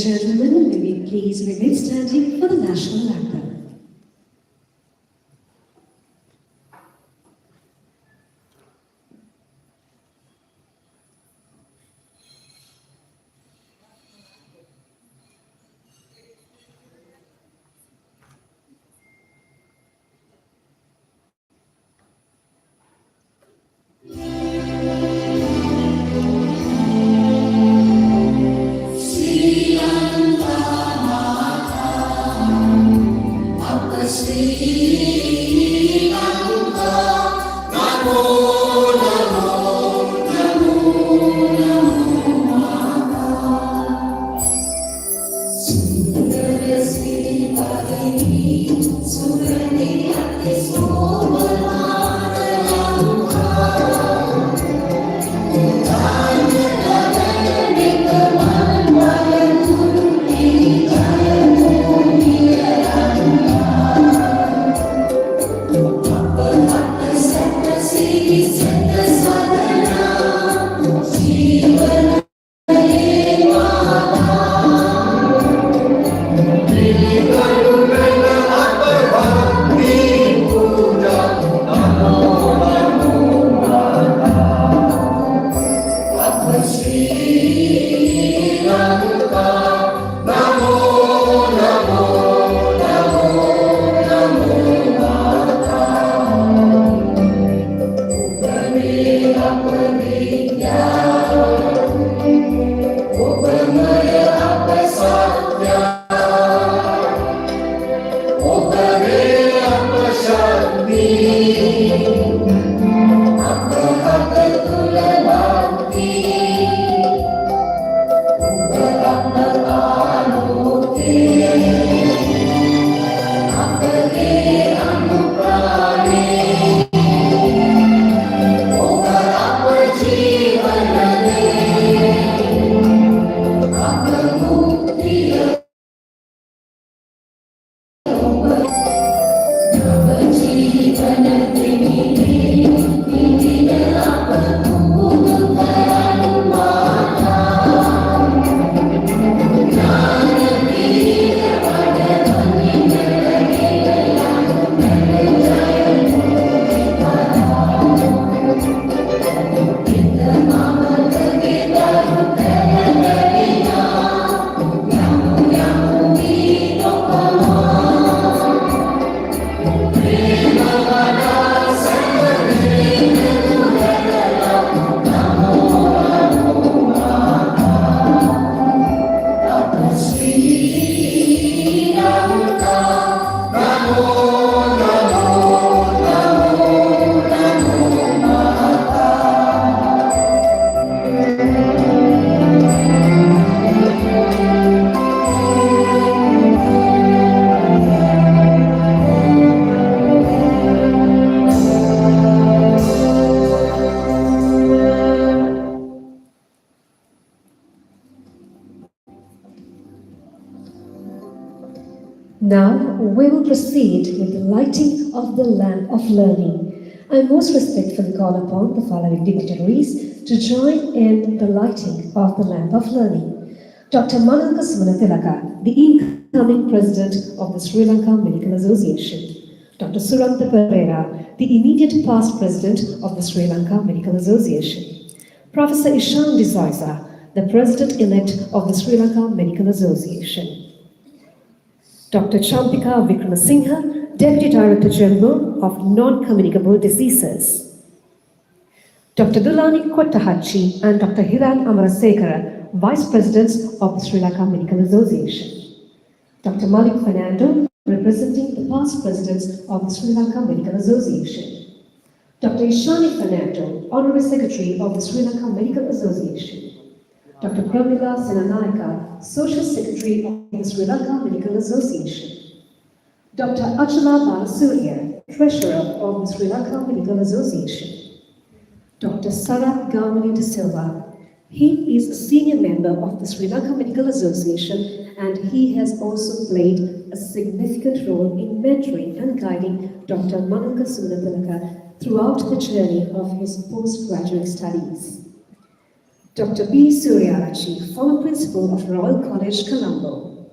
and gentlemen, may we please remain standing for the national anthem. Now we will proceed with the lighting of the lamp of learning. I most respectfully call upon the following dignitaries to join in the lighting of the lamp of learning. Dr. Lanka, the incoming president of the Sri Lanka Medical Association. Dr. Suranta Pereira, the immediate past president of the Sri Lanka Medical Association. Professor Ishan D'Souza, the president-elect of the Sri Lanka Medical Association. Dr. Champika Vikramasinghe, Deputy Director General of Non-Communicable Diseases. Dr. Dulani Kottahachi and Dr. Hiran Amarasekara, Vice Presidents of the Sri Lanka Medical Association. Dr. Malik Fernando, representing the past presidents of the Sri Lanka Medical Association. Dr. Ishani Fernando, Honorary Secretary of the Sri Lanka Medical Association. Dr. Pramila Senanayaka, Social Secretary of the Sri Lanka Medical Association. Dr. Achala Balasurya, Treasurer of the Sri Lanka Medical Association. Dr. Sarat Gamini De Silva, he is a senior member of the Sri Lanka Medical Association and he has also played a significant role in mentoring and guiding Dr. Lanka throughout the journey of his postgraduate studies. Dr. B. Suryarachi, former principal of Royal College, Colombo.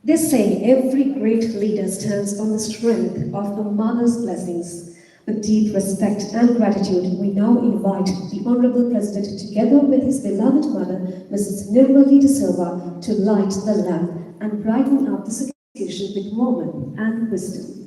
They say every great leader stands on the strength of a mother's blessings. With deep respect and gratitude, we now invite the Honorable President, together with his beloved mother, Mrs. Nirmali de Silva, to light the lamp and brighten up this occasion with warmth and wisdom.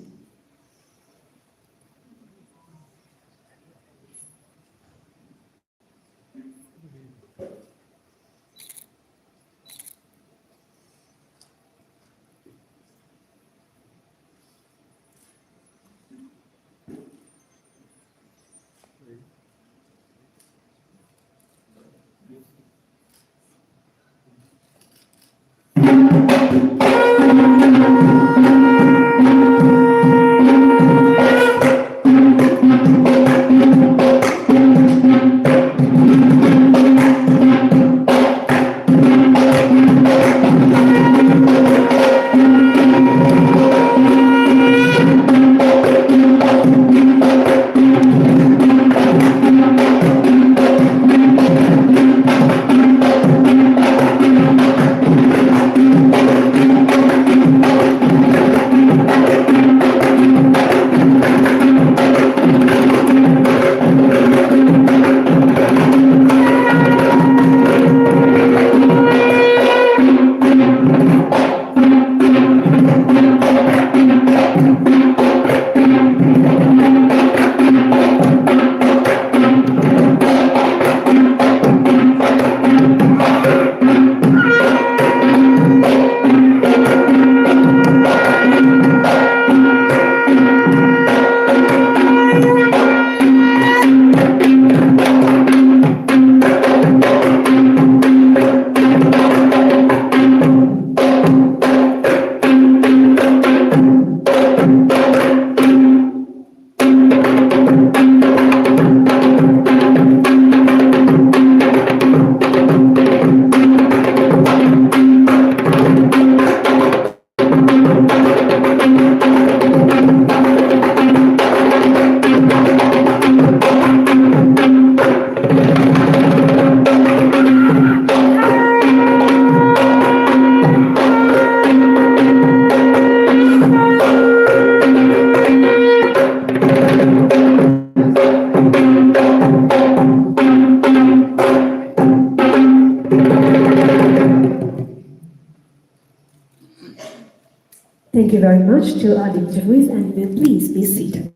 Thank you very much to our dignitaries, and you may please be seated.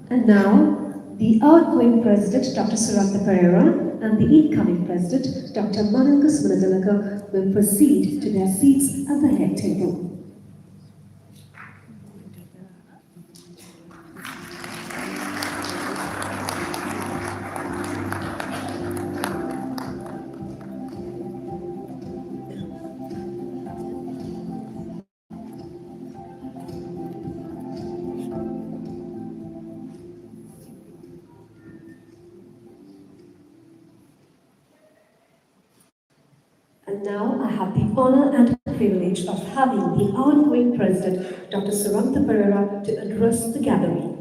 And now, the outgoing President, Dr. Srilanka Pereira, and the incoming President, Dr. Lanka will proceed to their seats at the head table. And now I have the honor and privilege of having the outgoing President, Dr. Srilanka Pereira, to address the gathering.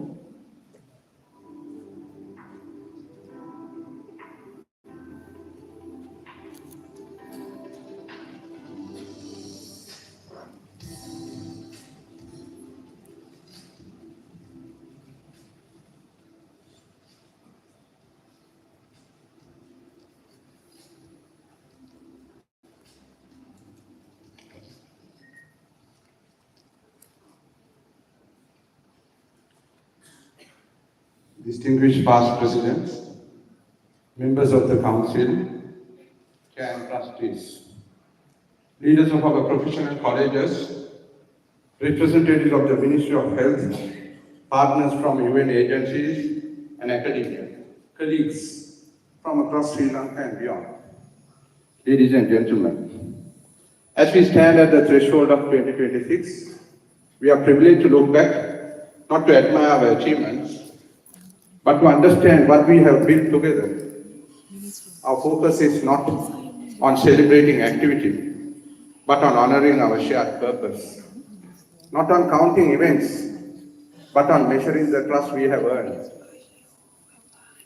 distinguished past presidents, members of the council, chair and trustees, leaders of our professional colleges, representatives of the Ministry of Health, partners from UN agencies and academia, colleagues from across Sri Lanka and beyond. Ladies and gentlemen, as we stand at the threshold of 2026, we are privileged to look back, not to admire our achievements, but to understand what we have built together. Our focus is not on celebrating activity, but on honoring our shared purpose. Not on counting events, but on measuring the trust we have earned.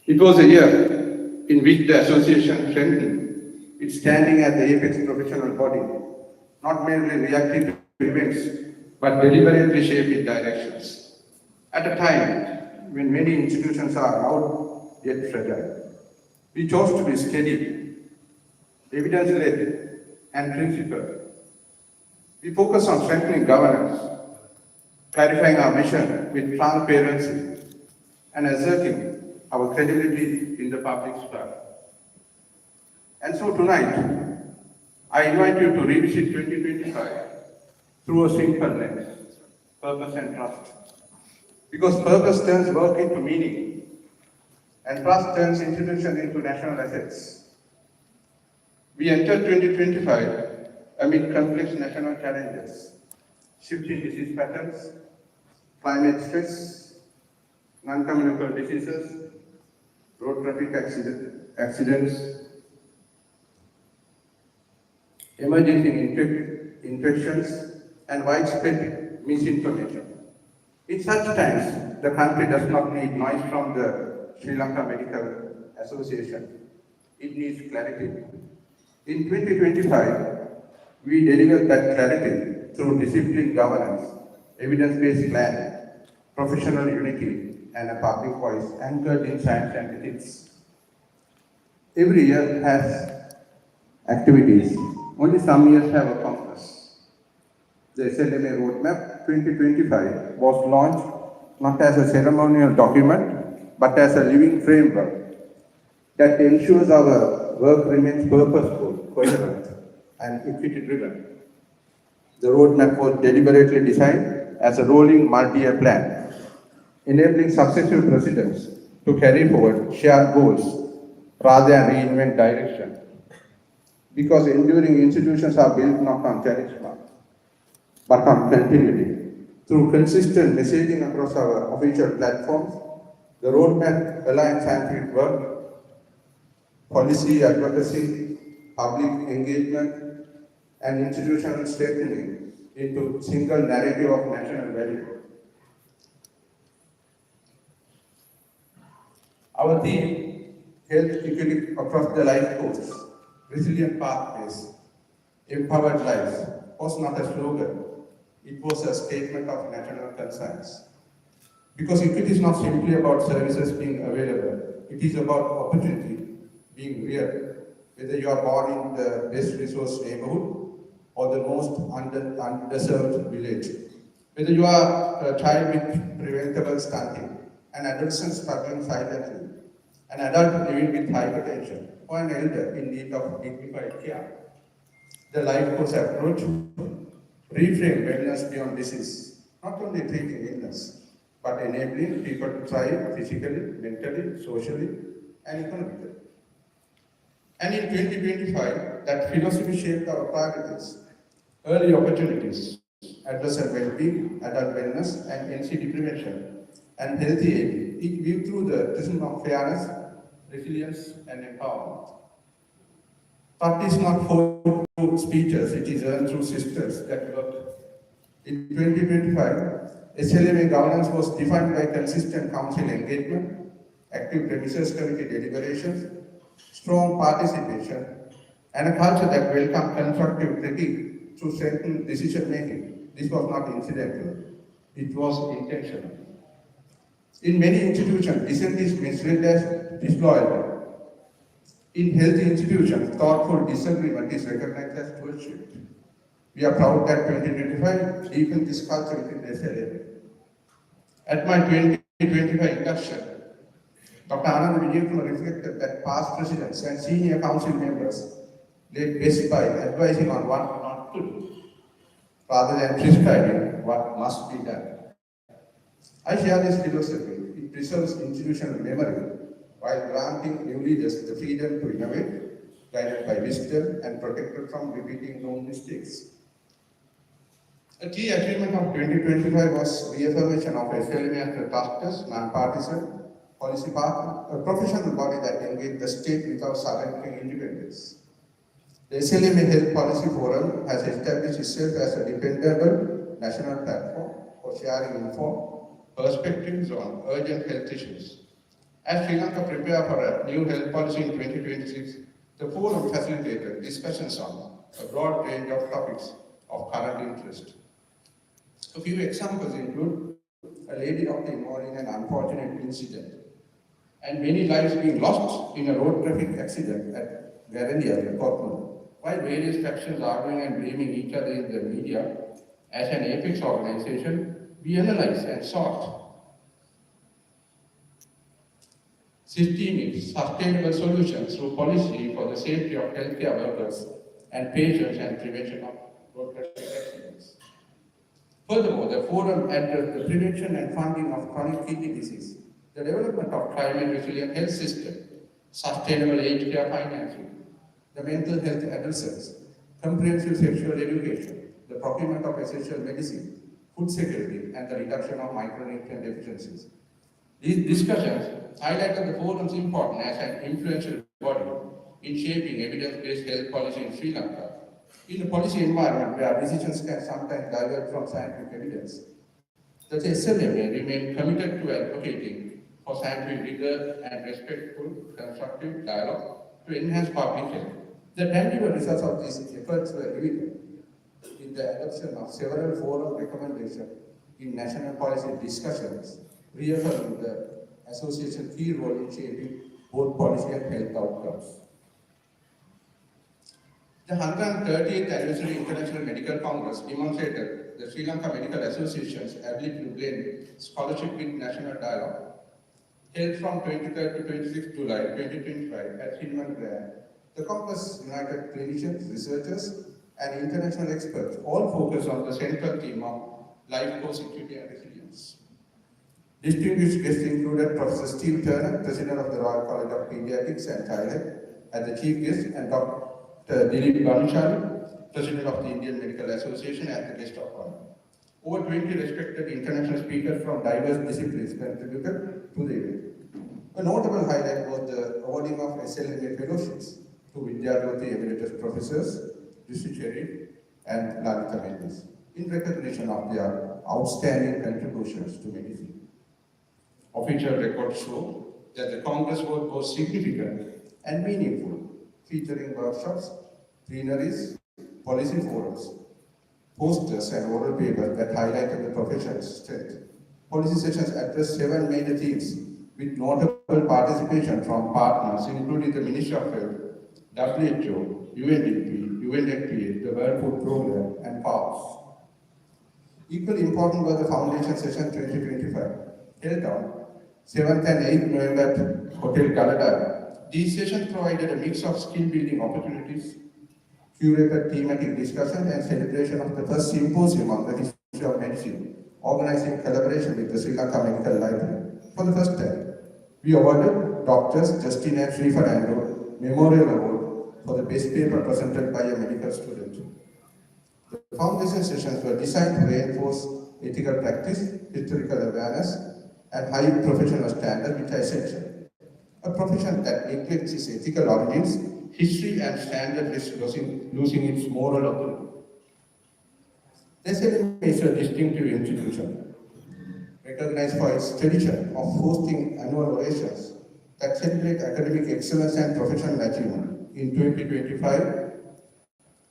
It was a year in which the association strengthened its standing as the apex professional body, not merely reacting to events, but deliberately shaping directions. At a time when many institutions are out yet fragile, we chose to be steady, evidence-led, and principled. We focus on strengthening governance, clarifying our mission with transparency, and asserting our credibility in the public sphere. And so tonight, I invite you to revisit 2025 through a simple lens, purpose and trust. Because purpose turns work into meaning, and trust turns institutions into national assets. We entered 2025 amid complex national challenges, shifting disease patterns, climate stress, non-communicable diseases, road traffic accidents, emerging infections, and widespread misinformation. In such times, the country does not need noise from the Sri Lanka Medical Association. It needs clarity. In 2025, we delivered that clarity through disciplined governance, evidence-based planning, professional unity, and a public voice anchored in science and ethics. Every year has activities. Only some years have a compass. The SLMA Roadmap 2025 was launched not as a ceremonial document, but as a living framework that ensures our work remains purposeful, coherent, and equity-driven. The roadmap was deliberately designed as a rolling multi-year plan, enabling successive presidents to carry forward shared goals rather than reinvent direction. Because enduring institutions are built not on charisma, but on continuity. Through consistent messaging across our official platforms, the roadmap aligns scientific work, policy advocacy, public engagement, and institutional strengthening into single narrative of national value. Our theme, health equity across the life course, resilient pathways, empowered lives, was not a slogan. It was a statement of national concerns. Because equity is not simply about services being available, it is about opportunity being real. Whether you are born in the best resource neighborhood or the most underserved village. Whether you are a child with preventable stunting, an adolescent struggling silently, an adult living with hypertension, or an elder in need of dignified care. The life course approach reframe wellness beyond disease, not only treating illness, but enabling people to thrive physically, mentally, socially, and economically. And in 2025, that philosophy shaped our priorities, early opportunities, adolescent well-being, adult wellness, and NCD prevention, and healthy aging, each viewed through the prism of fairness, resilience, and empowerment. Thought is not for speeches, it is earned through systems that work. In 2025, SLMA governance was defined by consistent council engagement, active premises committee deliberations, strong participation, and a culture that welcomed constructive critique through strengthened decision making. This was not incidental, it was intentional. In many institutions, dissent is misread as disloyalty. In healthy institutions, thoughtful disagreement is recognized as stewardship. We are proud that 2025 deepened this culture within the SLMA. At my 2025 induction, Dr. Anand Vijaykumar reflected that past presidents and senior council members laid best by advising on what not to do, rather than prescribing what must be done. I share this philosophy. It preserves institutional memory while granting new leaders the freedom to innovate, guided by wisdom and protected from repeating known mistakes. A key achievement of 2025 was reaffirmation of SLMA as a trusted, non-partisan policy partner, a professional body that engaged the state without surrendering independence. The SLMA Health Policy Forum has established itself as a dependable national platform for sharing informed perspectives on urgent health issues. As Sri Lanka prepares for a new health policy in 2026, the forum facilitated discussions on a broad range of topics of current interest. A few examples include a lady doctor involved in an unfortunate incident and many lives being lost in a road traffic accident at Garandia, Portland. While various factions arguing and blaming each other in the media, as an apex organization, we analyzed and sought systemic, sustainable solutions through policy for the safety of healthcare workers and patients and prevention of road traffic accidents. Furthermore, the forum addressed the prevention and funding of chronic kidney disease, the development of climate-resilient health system, sustainable aged care financing, the mental health adolescents, comprehensive sexual education, the procurement of essential medicine, food security, and the reduction of micronutrient deficiencies. These discussions highlighted the forum's importance as an influential body in shaping evidence-based health policy in Sri Lanka, in a policy environment where decisions can sometimes diverge from scientific evidence. The SLMA remained committed to advocating for scientific rigor and respectful, constructive dialogue to enhance public health. The tangible results of these efforts were evident in the adoption of several forum recommendations in national policy discussions, reaffirming the association's key role in shaping both policy and health outcomes. The 130th Anniversary International Medical Congress demonstrated the Sri Lanka Medical Association's ability to blend scholarship with national dialogue. Held from 23rd to 26th July 2025 at Hinman Grand, the Congress united clinicians, researchers, and international experts, all focused on the central theme of life course equity and resilience. Distinguished guests included Professor Steve Turner, President of the Royal College of Pediatrics and Childhood, as the chief guest, and Dr. Dilip Bhanushali, President of the Indian Medical Association, as the guest of honor. Over 20 respected international speakers from diverse disciplines contributed to the event. A notable highlight was the awarding of SLMA fellowships to Vidyajyoti Emeritus Professors, Rishi Cherry and Lanka Mendes, in recognition of their outstanding contributions to medicine. Official records show that the Congress was both significant and meaningful, featuring workshops, plenaries, policy forums, posters and oral papers that highlighted the profession's strength. Policy sessions addressed 7 major themes with notable participation from partners including the Ministry of Health, WHO, UNDP, UNFPA, the World Food Programme, and PAUS. Equally important was the Foundation Session 2025, held on 7th and 8th November at Hotel Galata. These sessions provided a mix of skill-building opportunities, curated thematic discussions, and celebration of the first symposium on the history of medicine, organized in collaboration with the Sri Lanka Medical Library. For the first time, we awarded Drs. Justin and Sri Fernando Memorial Award for the best paper presented by a medical student. The foundation sessions were designed to reinforce ethical practice, historical awareness, and high professional standards, which are essential. A profession that neglects its ethical origins, history, and standard risks losing its moral authority. The SLMA is a distinctive institution, recognized for its tradition of hosting annual orations that celebrate academic excellence and professional achievement. In 2025,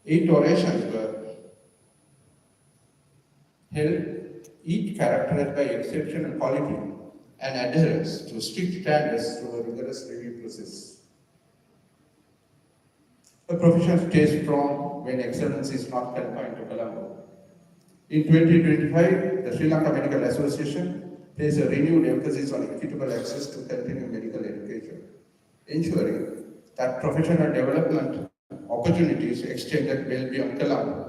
8 orations were held, each characterized by exceptional quality and adherence to strict standards through a rigorous review process. A profession stays strong when excellence is not confined to Colombo. In 2025, the Sri Lanka Medical Association place a renewed emphasis on equitable access to continuing medical education, ensuring that professional development opportunities extended well beyond Colombo.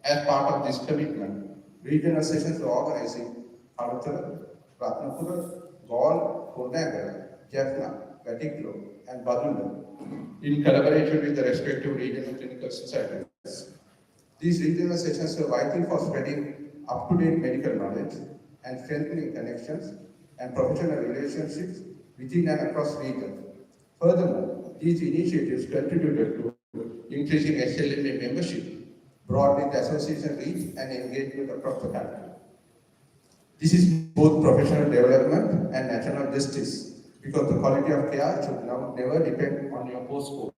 As part of this commitment, regional sessions are organizing Amatana, Ratnapura, Gaul, Kurnagar, Jaffna, Vatiklo, and Badunda in collaboration with the respective regional clinical societies. These regional sessions are vital for spreading up-to-date medical knowledge and strengthening connections and professional relationships within and across regions. Furthermore, these initiatives contributed to increasing SLMA membership, broadening the association reach and engagement across the country. This is both professional development and national justice, because the quality of care should now never depend on your postcode.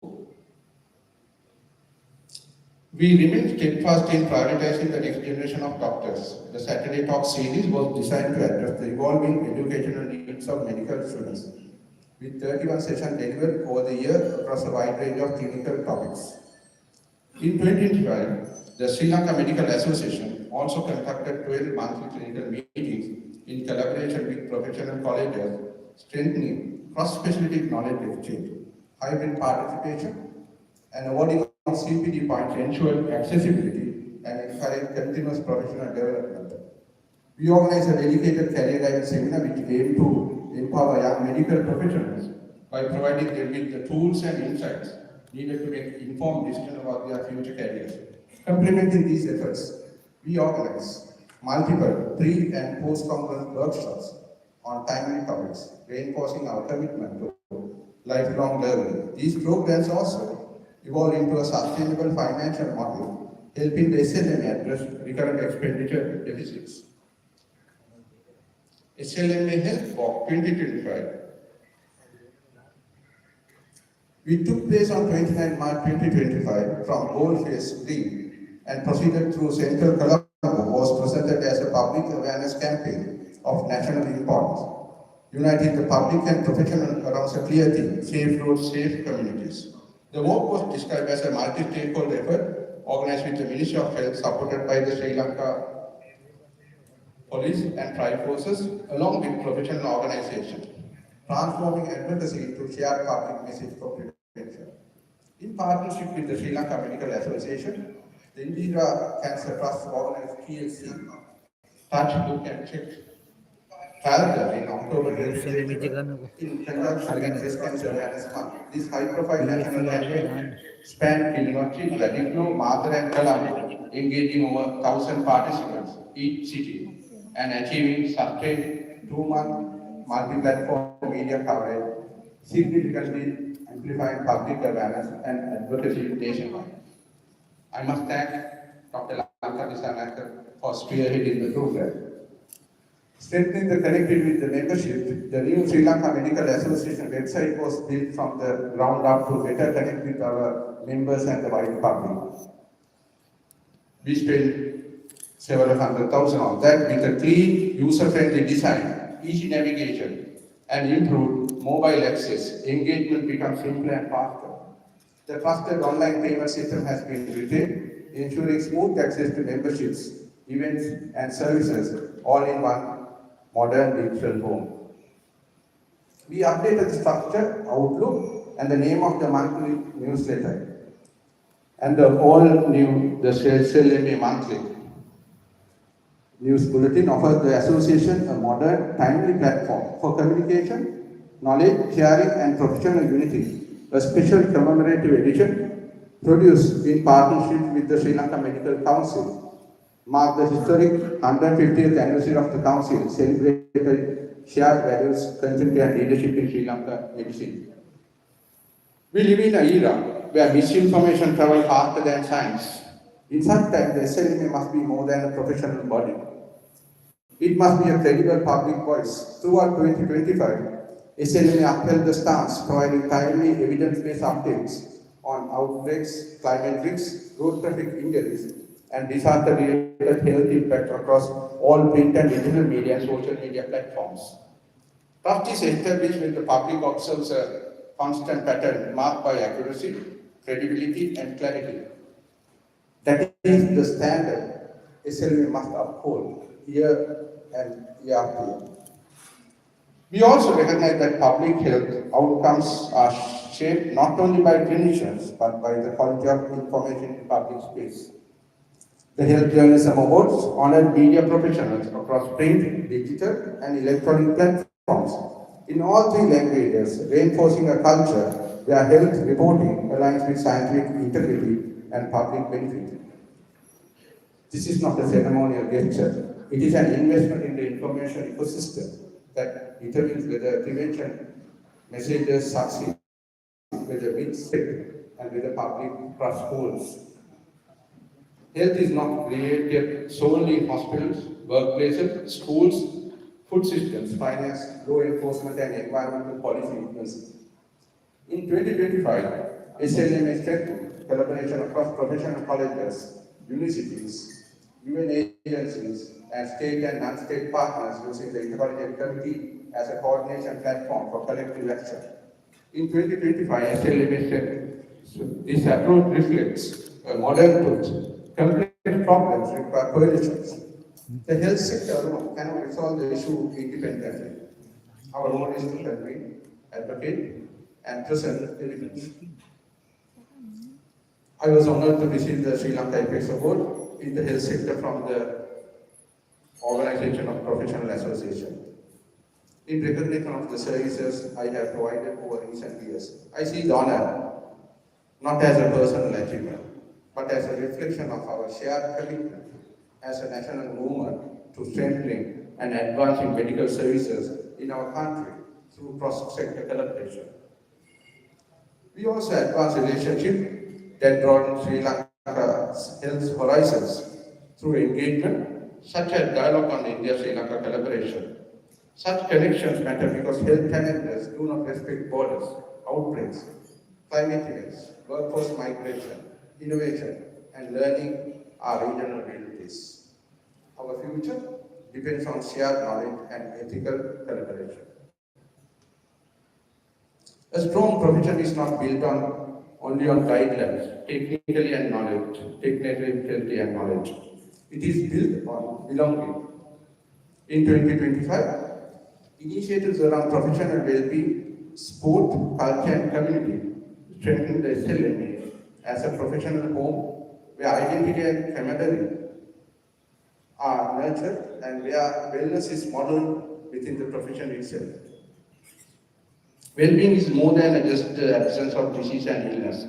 We remain steadfast in prioritizing the next generation of doctors. The Saturday Talk series was designed to address the evolving educational needs of medical students, with 31 sessions delivered over the year across a wide range of clinical topics. In 2012, the Sri Lanka Medical Association also conducted 12 monthly clinical meetings in collaboration with professional colleges, strengthening cross-specialty knowledge exchange, hybrid participation, and awarding of CPD points to ensure accessibility and encourage continuous professional development. We organize a dedicated career guidance seminar which aims to empower young medical professionals by providing them with the tools and insights needed to make informed decisions about their future careers. Complementing these efforts, we organize multiple pre- and post-conference workshops on timely topics, reinforcing our commitment to lifelong learning. These programs also evolve into a sustainable financial model, helping the SLMA address recurrent expenditure deficits. SLMA Health Walk 2025. We took place on 29 March 2025 from Goldface Green and proceeded through Central Colombo, was presented as a public awareness campaign of national importance, uniting the public and professional around a clear theme: safe roads, safe communities. The walk was described as a multi-stakeholder effort organized with the Ministry of Health, supported by the Sri Lanka Police and Tribe Forces, along with professional organizations, transforming advocacy into shared public message for prevention. In partnership with the Sri Lanka Medical Association, the Indira Cancer Trust organized TLC, Touch, Look and Check, Calendar in October 2021 in conjunction with Breast Cancer Awareness Month. This high-profile national campaign spanned Kilinochchi, Vatiklo, Mathura and Colombo, engaging over 1,000 participants each city and achieving sustained 2-month multi-platform media coverage, significantly amplifying public awareness and advocacy nationwide. I must thank Dr. Lanka for spearheading the program. Strengthening the connectivity with the membership, the new Sri Lanka Medical Association website was built from the ground up to better connect with our members and the wider public. We spent several hundred thousand on that with a clean, user-friendly design, easy navigation, and improved mobile access. Engagement becomes simpler and faster. The trusted online payment system has been retained, ensuring smooth access to memberships, events, and services all in one modern digital home. We updated the structure, outlook, and the name of the monthly newsletter, and the all-new SLMA monthly news bulletin offers the association a modern, timely platform for communication, knowledge sharing, and professional unity. A special commemorative edition produced in partnership with the Sri Lanka Medical Council marked the historic 150th anniversary of the Council, celebrated shared values, continuity and leadership in Sri Lanka medicine. We live in an era where misinformation travels faster than science. In such time, the SLMA must be more than a professional body. It must be a credible public voice. Throughout 2025, SLMA upheld the stance, providing timely evidence-based updates on outbreaks, climate risks, road traffic injuries, and disaster-related health impact across all print and digital media and social media platforms. Trust is established when the public observes a constant pattern marked by accuracy, credibility, and clarity. That is the standard SLMA must uphold year and year after year. We also recognize that public health outcomes are shaped not only by clinicians, but by the quality of information in public space. The Health Journalism Awards honored media professionals across print, digital, and electronic platforms in all three languages, reinforcing a culture where health reporting aligns with scientific integrity and public benefit. This is not a ceremonial gesture. It is an investment in the information ecosystem that determines whether prevention messages succeed, whether myths stick, and whether public trust holds. Health is not created solely in hospitals, workplaces, schools, food systems, finance, law enforcement, and environmental policy influences. In 2025, SLMA strengthened collaboration across professional colleges, universities, UN agencies, and state and non-state partners using the Intercollegiate Committee as a coordination platform for collective action. In 2025, SLMA strengthened. This approach reflects a modern approach. Complex problems require coalitions. The health sector alone cannot resolve the issue independently. Our role is to convene, advocate, and present evidence. I was honored to receive the Sri Lanka Apex Award in the health sector from the Organization of Professional Association. In recognition of the services I have provided over recent years, I see the honor not as a personal achievement, but as a reflection of our shared commitment as a national movement to strengthening and advancing medical services in our country through cross-sector collaboration. We also advance relationships that broaden Sri Lanka's health horizons through engagement, such as dialogue on India-Sri Lanka collaboration. Such connections matter because health challenges do not respect borders, outbreaks, climate events, workforce migration, innovation, and learning are regional realities. Our future depends on shared knowledge and ethical collaboration. A strong profession is not built only on guidelines, technically and knowledge. It is built on belonging. In 2025, initiatives around professional well-being, sport, culture, and community strengthen the SLMA as a professional home where identity and camaraderie are nurtured and where wellness is modeled within the profession itself. Well-being is more than just the absence of disease and illness.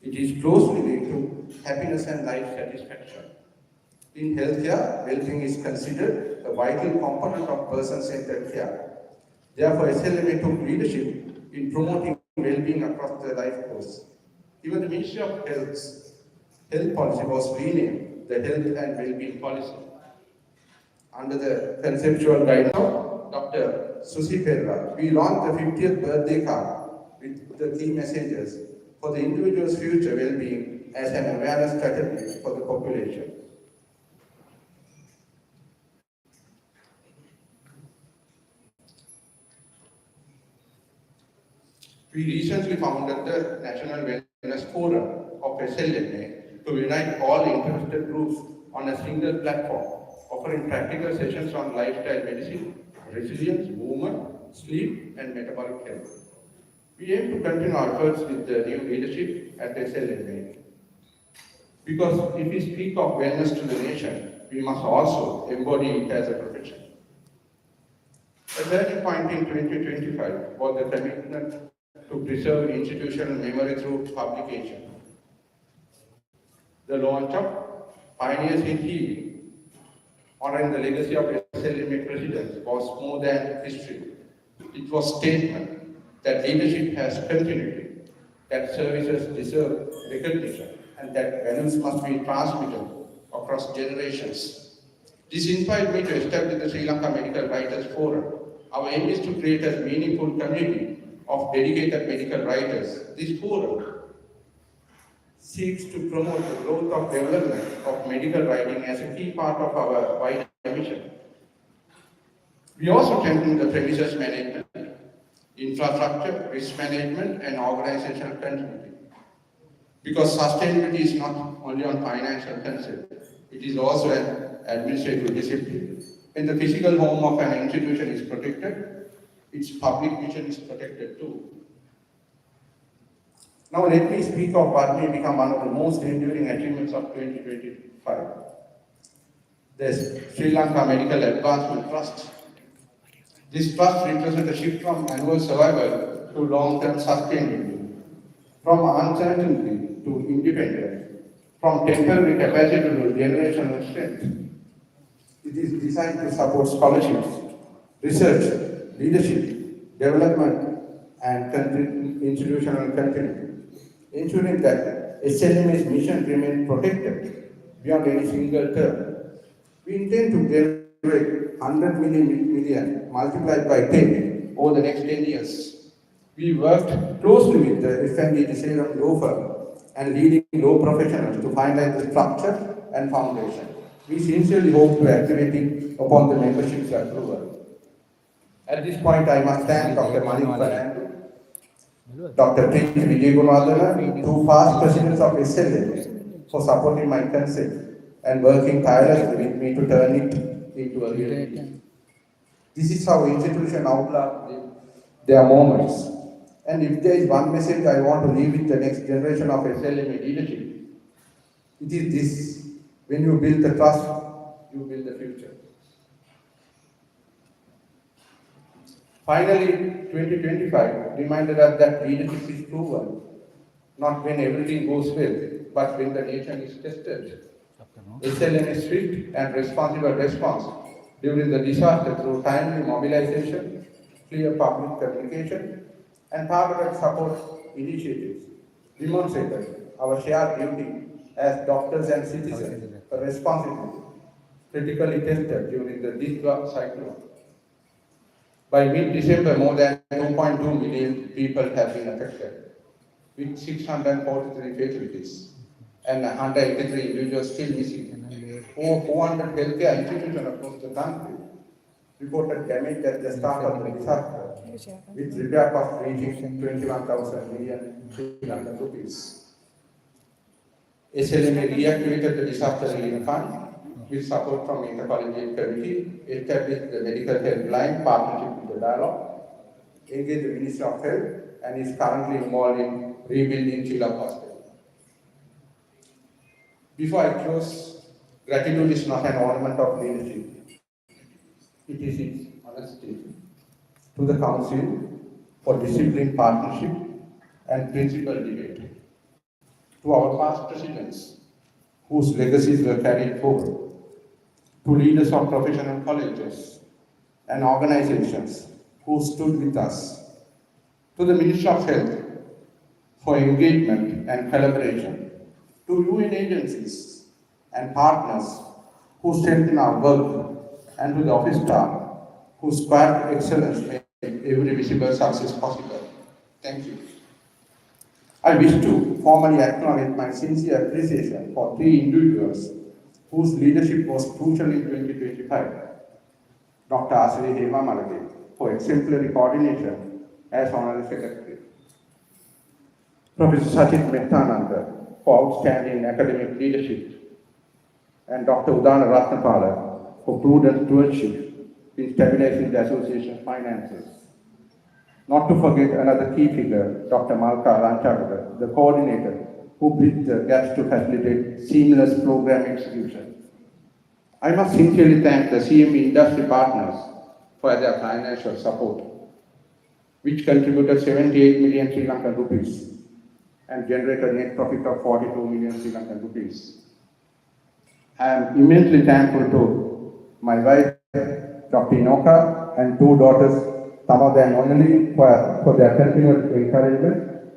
It is closely linked to happiness and life satisfaction. In healthcare, well-being is considered a vital component of person-centered care. Therefore, SLMA took leadership in promoting well-being across the life course. Even the Ministry of Health's health policy was renamed the Health and Well-being Policy. Under the conceptual guidance of Dr. Susi Perra, we launched the 50th birthday card with the key messages for the individual's future well-being as an awareness strategy for the population. We recently founded the National Wellness Forum of SLMA to unite all interested groups on a single platform, offering practical sessions on lifestyle medicine, resilience, movement, sleep, and metabolic health. We aim to continue our efforts with the new leadership at SLMA. Because if we speak of wellness to the nation, we must also embody it as a profession. A turning point in 2025 was the commitment to preserve institutional memory through publication. The launch of Pioneers in Healing, honoring the legacy of SLMA presidents, was more than history. It was a statement that leadership has continuity, that services deserve recognition, and that values must be transmitted across generations. This inspired me to establish the Sri Lanka Medical Writers Forum. Our aim is to create a meaningful community of dedicated medical writers. This forum seeks to promote the growth of development of medical writing as a key part of our wider mission. We also strengthen the premises management, infrastructure, risk management, and organizational continuity. Because sustainability is not only on financial concept, it is also an administrative discipline. When the physical home of an institution is protected, its public vision is protected too. Now let me speak of what may become one of the most enduring achievements of 2025. The Sri Lanka Medical Advancement Trust. This trust represents a shift from annual survival to long-term sustainability, from uncertainty to independence, from temporary capacity to generational strength. It is designed to support scholarships, research, leadership, development, and institutional continuity, ensuring that SLMA's mission remains protected beyond any single term. We intend to generate 100 million multiplied by 10 over the next 10 years. We worked closely with the FMD Desailum law firm and leading law professionals to finalize the structure and foundation. We sincerely hope to activate it upon the membership's approval. At this point, I must thank Dr. Malik Fernando, Dr. Prince Vijayagunadana, two past presidents of SLMA, for supporting my concept and working tirelessly with me to turn it into a reality. This is how institutions outlive their moments. And if there is one message I want to leave with the next generation of SLMA leadership, it is this: when you build the trust, you build the future. Finally, 2025 reminded us that leadership is proven, not when everything goes well, but when the nation is tested. SLMA's swift and responsible response during the disaster through timely mobilization, clear public communication, and targeted support initiatives demonstrated our shared duty as doctors and citizens for responsibility, critically tested during the Disga cyclone. By mid-December, more than 2.2 million people have been affected, with 643 fatalities and 183 individuals still missing. Over 400 healthcare institutions across the country reported damage at the start of the disaster, with repair costs reaching 21,000 million Sri Lankan rupees. SLMA reactivated the disaster relief fund with support from Intercollegiate Committee, established the medical helpline partnership with the dialogue, engaged the Ministry of Health, and is currently involved in rebuilding Chilak Hospital. Before I close, gratitude is not an ornament of leadership. It is its honesty. To the Council for disciplined partnership and principled debate. To our past presidents, whose legacies were carried forward. To leaders of professional colleges and organizations who stood with us. To the Ministry of Health for engagement and collaboration. To UN agencies and partners who strengthen our work, and to the office staff whose quiet excellence made every visible success possible. Thank you. I wish to formally acknowledge my sincere appreciation for three individuals whose leadership was crucial in 2025. Dr. Asri Hema Malade for exemplary coordination as Honorary Secretary. Professor Sachit Mehtananda for outstanding academic leadership, and Dr. Udana Ratnapala for prudent stewardship in stabilizing the association's finances. Not to forget another key figure, Dr. Malka Lanka, the coordinator who bridged the gaps to facilitate seamless program execution. I must sincerely thank the CME industry partners for their financial support, which contributed 78 million Sri Lankan rupees and generated a net profit of 42 million Sri Lankan rupees. I am immensely thankful to my wife, Dr. Inoka, and two daughters, Tamada and Onali, for their continued encouragement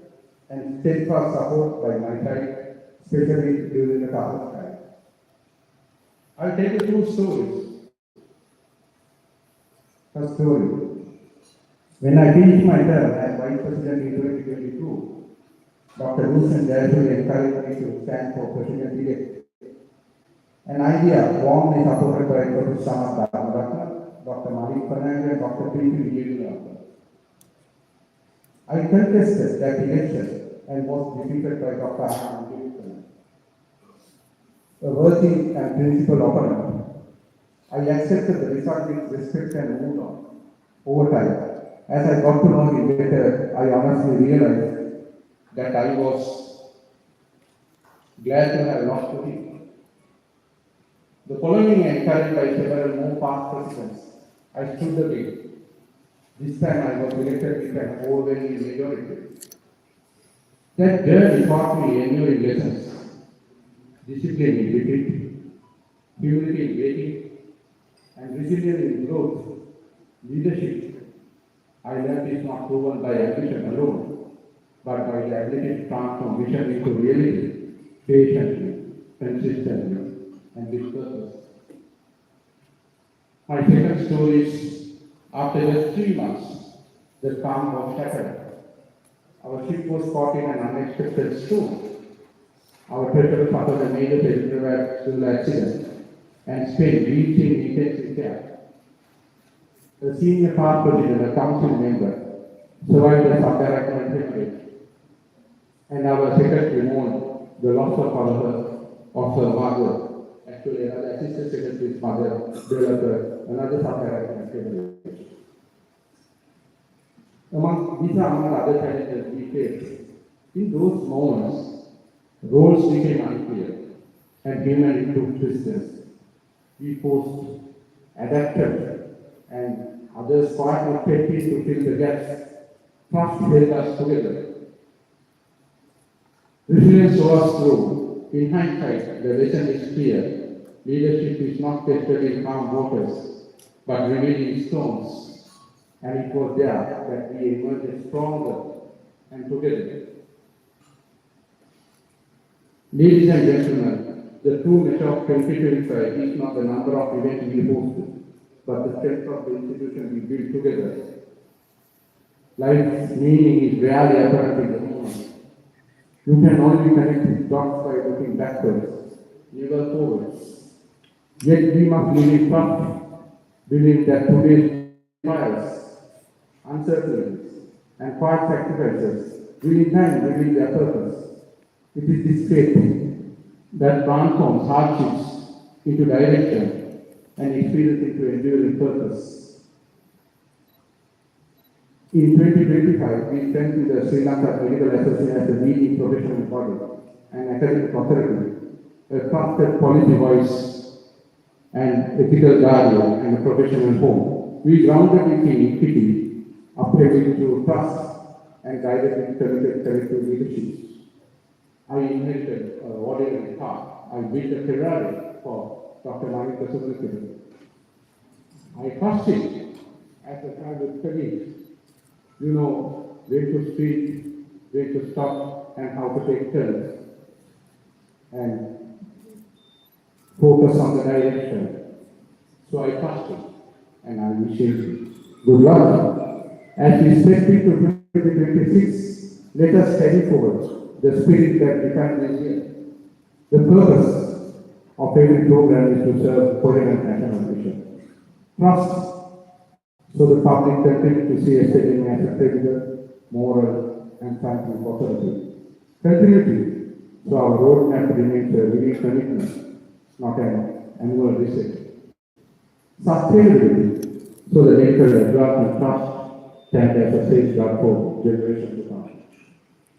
and steadfast support by my side, especially during the toughest time. I'll tell you two stories. First story. When I finished my term as Vice President in 2022, Dr. Wilson Jayasuri encouraged me to stand for President-elect. An idea warmly supported by Dr. Samat Dharmaratna, Dr. Malik Fernando, and Dr. Prince Vijayagunadana. I contested that election and was defeated by Dr. Anand, a worthy and principled opponent. I accepted the result with respect and moved on. Over time, As I got to know him better, I honestly realized that I was glad to have lost to him. The following, encouraged by several more past presidents, I stood the way. This time I was elected with an overwhelming majority. That journey taught me enduring lessons, discipline in defeat, humility in waiting, and resilience in growth. Leadership, I learned, is not proven by ambition alone, but by the ability to transform vision into reality, patiently, consistently, and with purpose. My second story is, after just 3 months, the calm was shattered. Our ship was caught in an unexpected storm. Our treasure suffered a major cerebral accident and spent weeks in intensive care. A senior past president, a council member, survived a subdirectional hemorrhage, and our secretary mourned the loss of her mother. Actually, another assistant secretary's mother developed another subdirectional hemorrhage. These are among other challenges we face. In those moments, roles became unclear and humanity took precedence. We forced, adapted, and others fought with petty to fill the gaps. Trust held us together. Resilience saw us through. In hindsight, the lesson is clear. Leadership is not tested in calm waters, but revealed in storms. And it was there that we emerged stronger and together. Ladies and gentlemen, the true measure of 2025 is not the number of events we hosted, but the strength of the institution we built together. Life's meaning is rarely apparent in the moment. You can only connect with dots by looking backwards, never forwards. Yet we must live in trust, believe that today's trials, uncertainties, and quiet sacrifices will in time reveal their purpose. It is this faith that transforms hardships into direction and experience into enduring purpose. In 2025, we strengthened the Sri Lanka Medical Association as a leading professional body and academic authority, a trusted policy voice and ethical guardian and a professional home. We grounded it in equity, upheld it through trust, and guided it committed collective leadership. I inherited an ordinary car. I built a Ferrari for Dr. Lanka Subrahmanyam. I trusted as a private colleague. You know where to speak, where to stop, and how to take turns, and focus on the direction. So I trusted, and I wish him good luck. As we step into 2026, let us steady forward the spirit that defines this year. The purpose of every program is to serve coherent national vision. Trust, so the public continues to see SLMA as a credible, moral, and scientific authority. Continuity, so our roadmap remains a living commitment, not an annual reset. Sustainability, so the nature and trust stand as a safeguard for generations to come.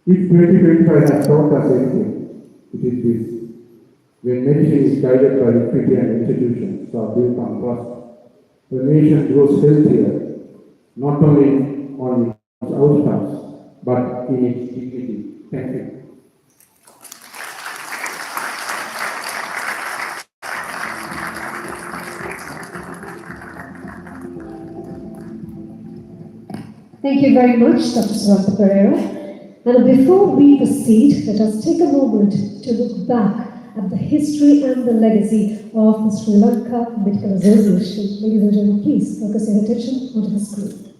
If 2025 has taught us anything, it is this. When medicine is guided by equity and institutions are built on trust, the nation grows healthier, not only on its outcomes, but in its dignity. Thank you. Thank you very much, Dr. Srilanka Pereira. And before we proceed, let us take a moment to look back at the history and the legacy of the Sri Lanka Medical Association. Ladies and gentlemen, please focus your attention onto the screen.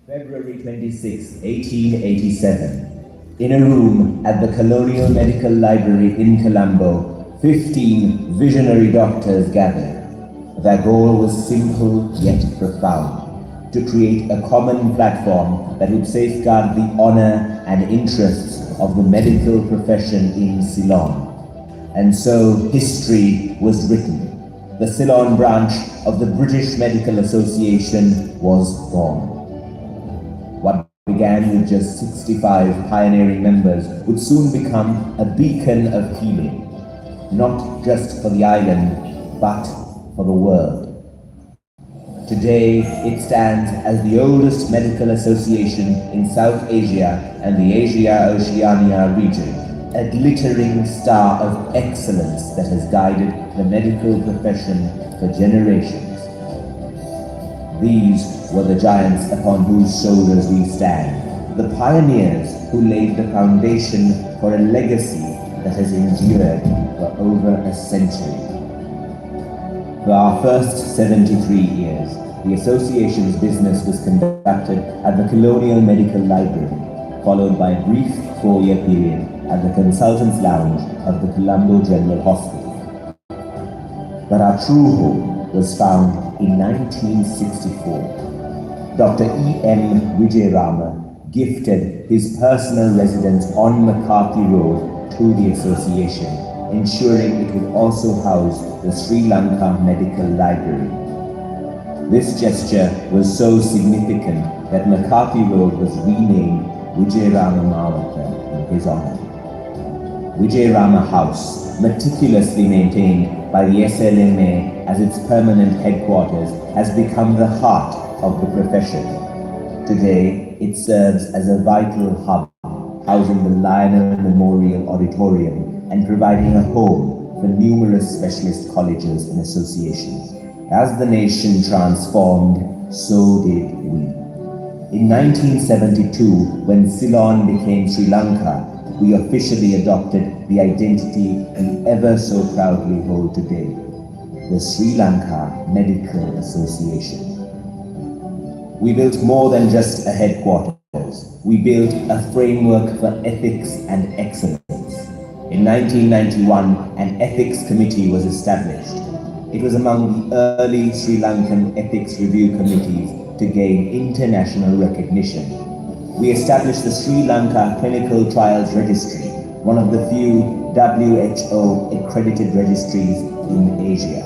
February 26, 1887. In a room at the Colonial Medical Library in Colombo, 15 visionary doctors gathered. Their goal was simple yet profound: to create a common platform that would safeguard the honor and interests of the medical profession in Ceylon. And so history was written. the Ceylon branch of the British Medical Association was born. What began with just 65 pioneering members would soon become a beacon of healing, not just for the island, but for the world. Today, it stands as the oldest medical association in South Asia and the Asia-Oceania region, a glittering star of excellence that has guided the medical profession for generations. These were the giants upon whose shoulders we stand, the pioneers who laid the foundation for a legacy that has endured for over a century. For our first 73 years, the association's business was conducted at the Colonial Medical Library, followed by a brief 4-year period at the Consultants' Lounge of the Colombo General Hospital. But our true home was found in 1964. Dr. E.M. Vijayarama gifted his personal residence on McCarthy Road to the association, ensuring it would also house the Sri Lanka Medical Library. This gesture was so significant that McCarthy Road was renamed Vijayarama Mawaka in his honor. Vijayarama House, meticulously maintained by the SLMA as its permanent headquarters, has become the heart of the profession. Today, it serves as a vital hub, housing the Lionel Memorial Auditorium and providing a home for numerous specialist colleges and associations. As the nation transformed, so did we. In 1972, when Ceylon became Sri Lanka, we officially adopted the identity we ever so proudly hold today, the Sri Lanka Medical Association. We built more than just a headquarters. We built a framework for ethics and excellence. In 1991, an ethics committee was established. It was among the early Sri Lankan ethics review committees to gain international recognition. We established the Sri Lanka Clinical Trials Registry, one of the few WHO accredited registries in Asia.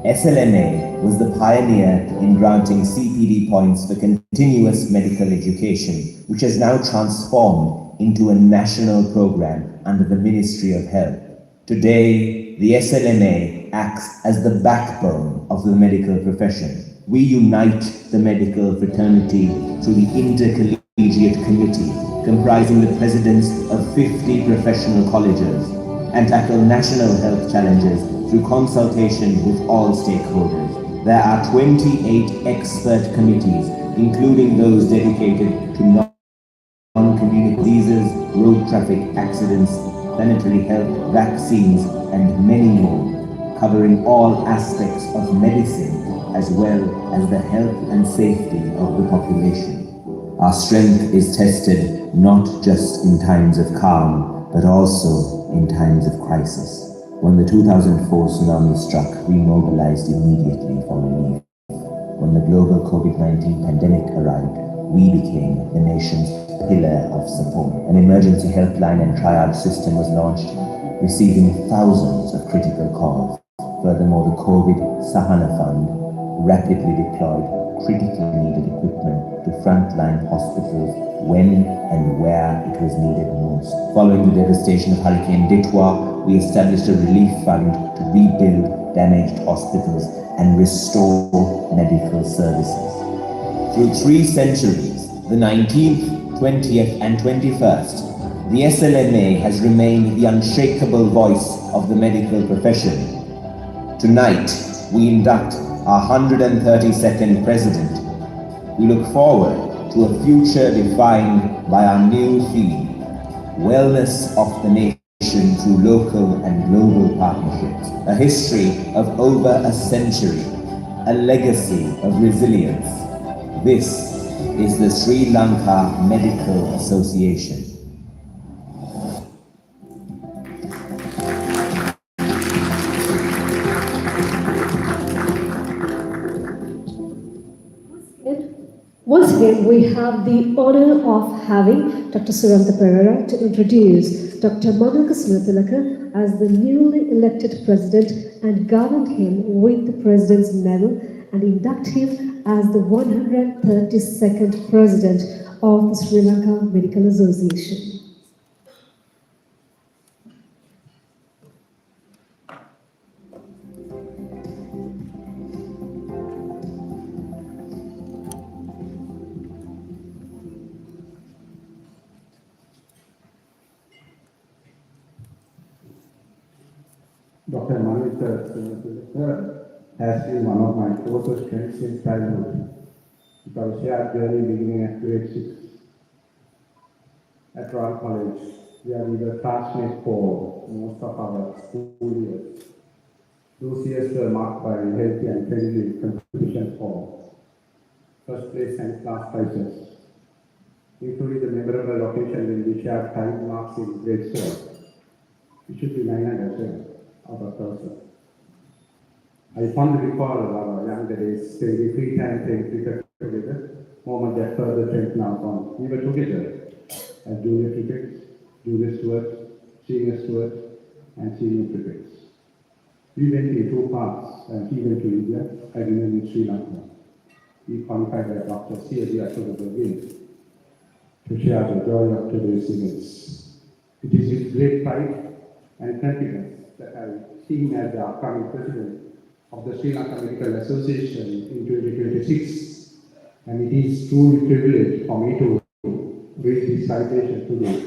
SLMA was the pioneer in granting CPD points for continuous medical education, which has now transformed into a national program under the Ministry of Health. Today, the SLMA acts as the backbone of the medical profession. We unite the medical fraternity through the Intercollegiate Committee, comprising the presidents of 50 professional colleges, and tackle national health challenges through consultation with all stakeholders. There are 28 expert committees, including those dedicated to non-communicable diseases, road traffic accidents, planetary health, vaccines, and many more, covering all aspects of medicine as well as the health and safety of the population. Our strength is tested not just in times of calm, but also in times of crisis. When the 2004 tsunami struck, we mobilized immediately for relief. When the global COVID-19 pandemic arrived, we became the nation's pillar of support. An emergency helpline and triage system was launched, receiving thousands of critical calls. Furthermore, the COVID Sahana Fund rapidly deployed critically needed equipment to frontline hospitals when and where it was needed most. Following the devastation of Hurricane Ditwa, we established a relief fund to rebuild damaged hospitals and restore medical services. Through 3 centuries, the 19th, 20th and 21st, the SLMA has remained the unshakable voice of the medical profession. Tonight, we induct our 132nd president. We look forward to a future defined by our new theme, wellness of the nation through local and global partnerships, a history of over a century, a legacy of resilience. This is the Sri Lanka Medical Association. Once again, we have the honor of having Dr. Srilanka Pereira to introduce Dr. Manaka Smirtilaka as the newly elected president and governed him with the president's medal and induct him as the 132nd president of the Sri Lanka Medical Association. Dr. Manika has been one of my closest friends since childhood. Because shared journey beginning at grade 6 at Royal College, where we were classmates for most of our school years. Those years were marked by healthy and friendly competition for first place and class prizes, including the memorable occasion when we shared high marks in grade 4. It should be 907 out of 1,000. I fondly recall our younger days, spending free time playing cricket together, moment that further strengthened our bond. We were together at junior cricket, junior stewards, senior stewards, and senior crickets. We went in 2 parts, and he went to India, I remained in Sri Lanka. We qualified by Dr. C.A.D. again to share the joy of today's events. It is with great pride and confidence that I see him as the upcoming president of the Sri Lanka Medical Association in 2026, and it is truly a privilege for me to read this citation today.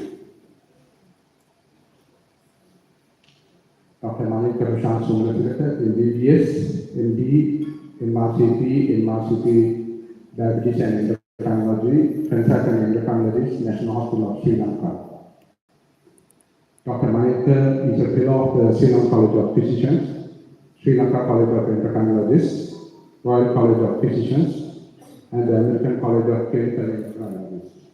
Dr. Manika Prashant Sumanathirakar, MBBS, MD, MRCP, Diabetes and Endocrinology, Consultant Endocrinologist, National Hospital of Sri Lanka. Dr. Manika is a fellow of the Sri Lanka College of Physicians, Sri Lanka College of Endocrinologists, Royal College of Physicians, and the American College of Clinical Endocrinologists.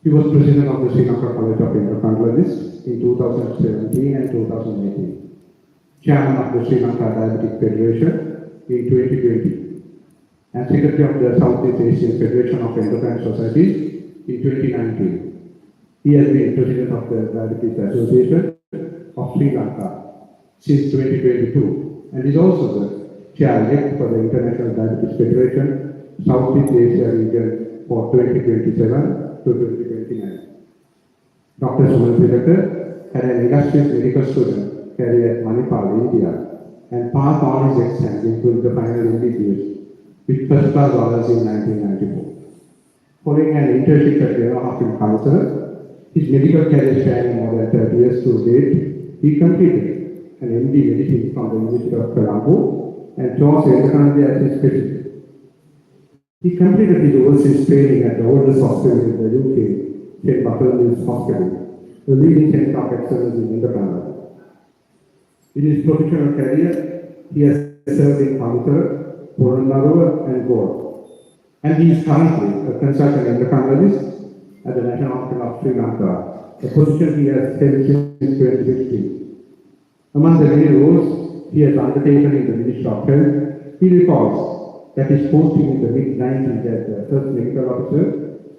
He was president of the Sri Lanka College of Endocrinologists in 2017 and 2018, chairman of the Sri Lanka Diabetic Federation in 2020, and secretary of the Southeast Asian Federation of Endocrine Societies in 2019. He has been president of the Diabetes Association of Sri Lanka since 2022 and is also the chair-elect for the International Diabetes Federation Southeast Asia region for 2027 to 2029. Dr. Sumanathirakar had an illustrious medical student career at Manipal, India, and passed all his exams, including the final MBBS, with first-class honors in 1994. Following an internship at Yamaha in Cancer, his medical career spanning more than 30 years to date, he completed an MD medicine from the University of Colombo and chose endocrinology as his specialty. He completed his overseas training at the oldest hospital in the UK, St. Bartholomew's Hospital, the leading center of excellence in endocrinology. In his professional career, he has served in Cancer, Poranaruwa, and Goa, and he is currently a consultant endocrinologist at the National Hospital of Sri Lanka, a position he has held since 2015. Among the many roles he has undertaken in the Ministry of Health, he recalls that his posting in the mid-90s as the first medical officer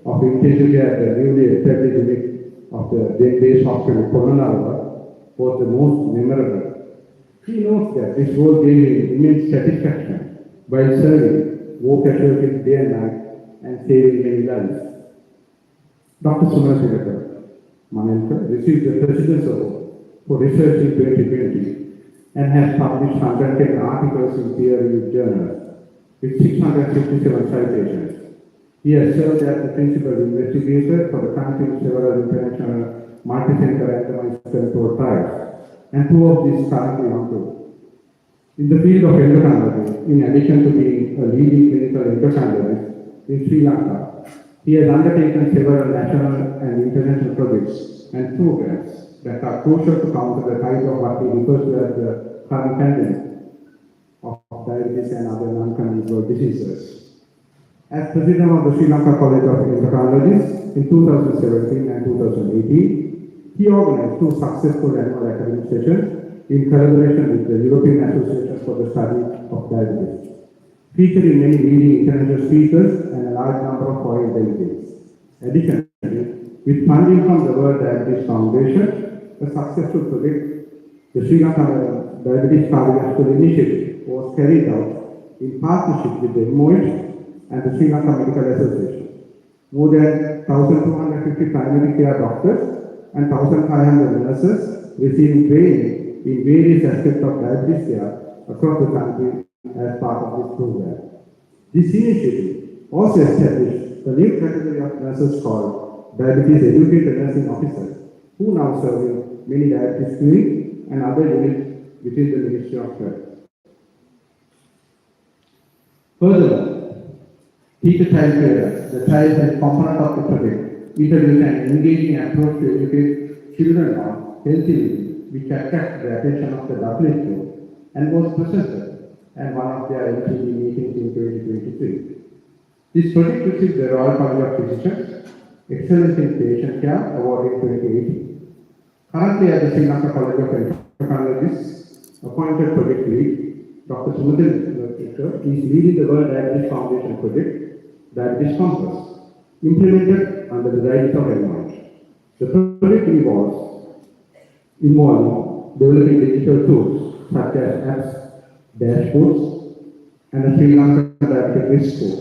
of intensive care at the newly established unit of the then-based hospital in Poranaruwa was the most memorable. He notes that this role gave him immense satisfaction while serving war casualties day and night and saving many lives. Dr. Sumanathirakar Manelkar received the President's Award for Research in 2020 and has published 110 articles in peer-reviewed journals with 657 citations. He has served as the principal investigator for the country in several international multi-center randomized controlled trials, and 2 of these currently ongoing. In the field of endocrinology, in addition to being a leading clinical endocrinologist in Sri Lanka, he has undertaken several national and international projects and programs that are crucial to counter the rise of what he refers to as the current pandemic of diabetes and other non-communicable diseases. As president of the Sri Lanka College of Endocrinologists in 2017 and 2018, he organized 2 successful annual academic sessions in collaboration with the European Association for the Study of Diabetes, featuring many leading international speakers and a large number of foreign delegates. Additionally, With funding from the World Diabetes Foundation, a successful project, the Sri Lanka Diabetes Cardiovascular Initiative was carried out in partnership with the MOH and the Sri Lanka Medical Association. More than 1,250 primary care doctors and 1,500 nurses received training in various aspects of diabetes care across the country as part of this program. This initiative also established a new category of nurses called Diabetes Educator Nursing Officers, who now serve many diabetes clinics and other units within the Ministry of Health. Furthermore, teacher-child care, the child health component of the project, introduced an engaging approach to educate children on healthy living, which attracted the attention of the WHO and was presented at one of their LTD meetings in 2023. This project received the Royal College of Physicians Excellence in Patient Care Award in 2018. Currently at the Sri Lanka College of Endocrinologists, appointed project lead, Dr. Sumadan is leading the World Diabetes Foundation project, Diabetes Compass, implemented under the guidance of MOH. The project involving developing digital tools such as apps, dashboards, and a Sri Lanka diabetic risk score,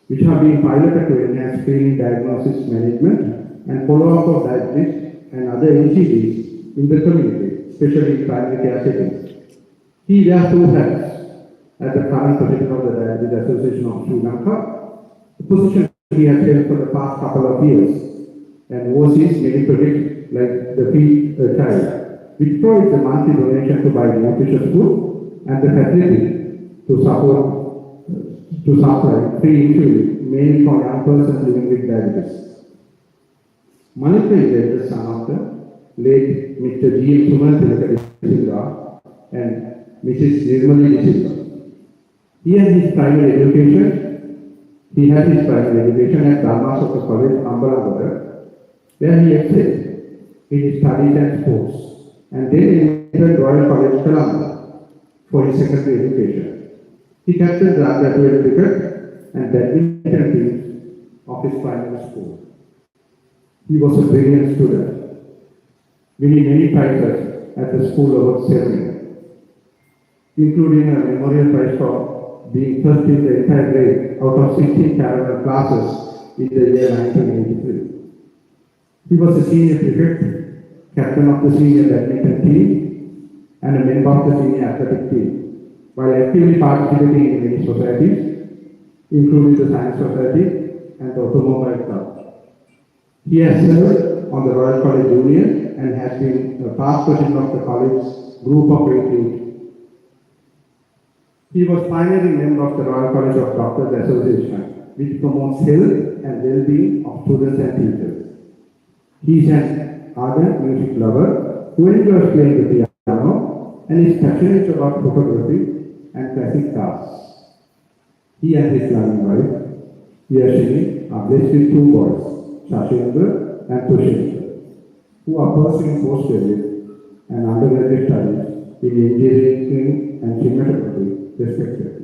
which have been piloted to enhance screening, diagnosis, management, and follow-up of diabetes and other NCDs in the community, especially in primary care settings. He wears two hats as the current president of the Diabetes Association of Sri Lanka, a position he has held for the past couple of years, and oversees many projects like the Feed a Child, which provides a monthly donation to buy nutritious food and the facility to supply free insulin, mainly for young persons living with diabetes. Manika is the son of the late Mr. G. Suman and Mrs. Nirmali Silva. He had his primary education at Dharmasaka College, Ambalagada, where he excelled in his studies and sports, and then entered Royal College, Colombo, for his secondary education. He captained the undergraduate cricket and badminton teams of his primary school. He was a brilliant student, winning many prizes at the School Awards ceremony, including a memorial prize for being first in the entire grade out of 16 parallel classes in the year 1983. He was a senior prefect, captain of the senior badminton team, and a member of the senior athletic team, while actively participating in many societies, including the Science Society and the Automobile Club. He has served on the Royal College Union and has been a past president of the college's group of 8. He was pioneering member of the Royal College of Doctors Association, which promotes health and well-being of students and teachers. He is an ardent music lover who enjoys playing the piano and is passionate about photography and classic cars. He and his loving wife, Yashini, are blessed with two boys, Shashindra and Tushindra, who are pursuing postgraduate and undergraduate studies in engineering and cinematography, respectively.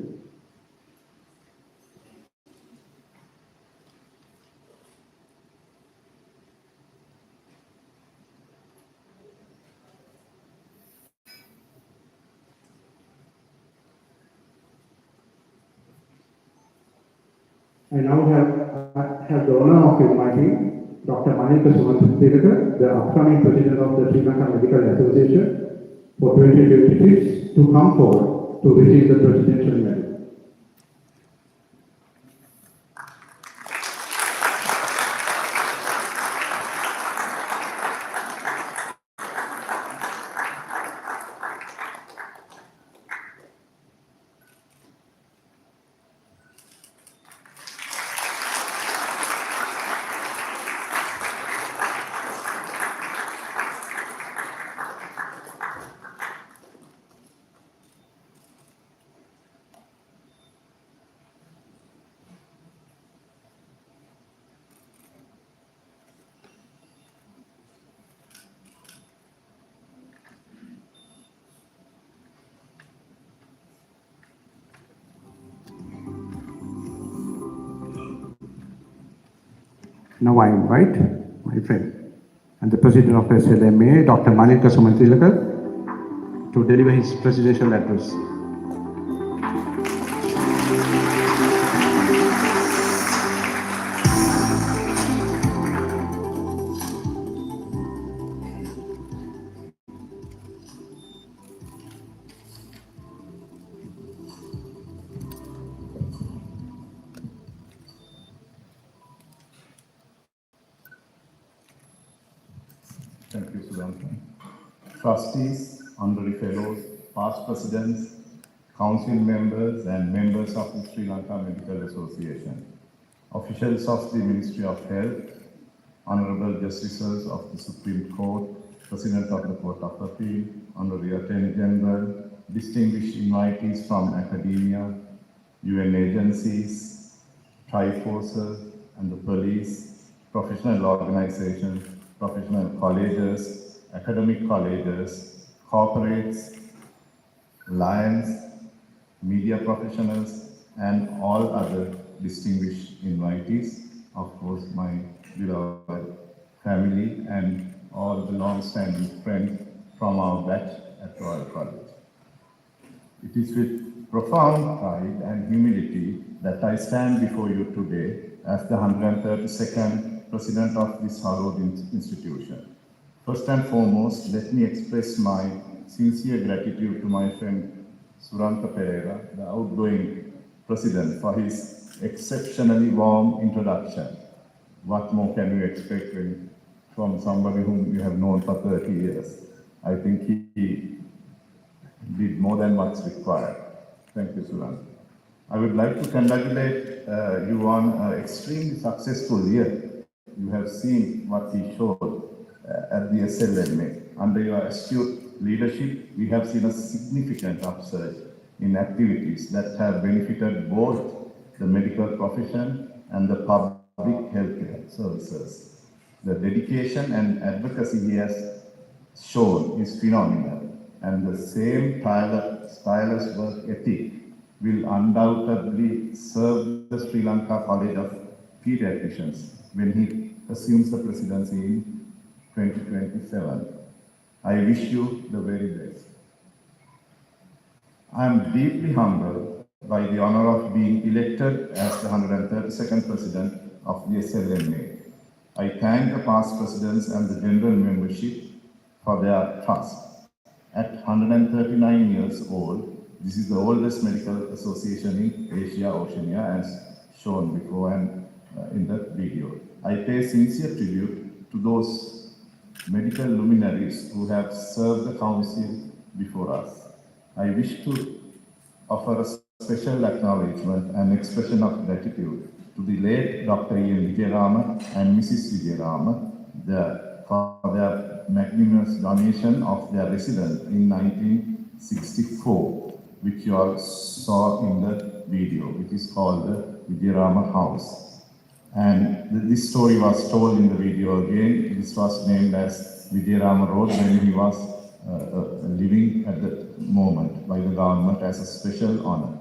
I now have the honor of inviting Dr. Manika Suman, the upcoming president of the Sri Lanka Medical Association for 2026, to come forward to receive the presidential medal. Now I invite my my friend, and the President of SLMA, Dr. Manika Sumantilaka, to deliver his presidential address. Thank you, Srilanka. Trustees, honorary fellows, past presidents, council members, and members of the Sri Lanka Medical Association, officials of the Ministry of Health, honorable justices of the Supreme Court, President of the Court of Appeal, honorary Attorney General, distinguished invitees from academia, UN agencies, Triforces, and the police, professional organizations, professional colleges, academic colleges, corporates, lions, media professionals, and all other distinguished invitees, of course, my beloved family and all the long-standing friends from our batch at Royal College. It is with profound pride and humility that I stand before you today as the 132nd President of this hallowed institution. First and foremost, let me express my sincere gratitude to my friend Srilanka Pereira, the outgoing President, for his exceptionally warm introduction. What more can you expect from somebody whom you have known for 30 years? I think he did more than what's required. Thank you, Srilanka. I would like to congratulate you on an extremely successful year. You have seen what he showed at the SLMA. Under your astute leadership, we have seen a significant upsurge in activities that have benefited both the medical profession and the public healthcare services. The dedication and advocacy he has shown is phenomenal, and the same tireless work ethic will undoubtedly serve the Sri Lanka College of Pediatricians when he assumes the presidency in 2027. I wish you the very best. I am deeply humbled by the honor of being elected as the 132nd President of the SLMA. I thank the past presidents and the general membership for their trust. At 139 years old, this is the oldest medical association in Asia, Oceania, as shown before and in the video. I pay sincere tribute to those medical luminaries who have served the Council before us. I wish to offer a special acknowledgement and expression of gratitude to the late Dr. Ian Vijayarama and Mrs. Vijayarama for their magnanimous donation of their residence in 1964, which you all saw in the video, which is called the Vijayarama House. And this story was told in the video again. This was named as Vijayarama Road when he was living at the moment by the government as a special honor.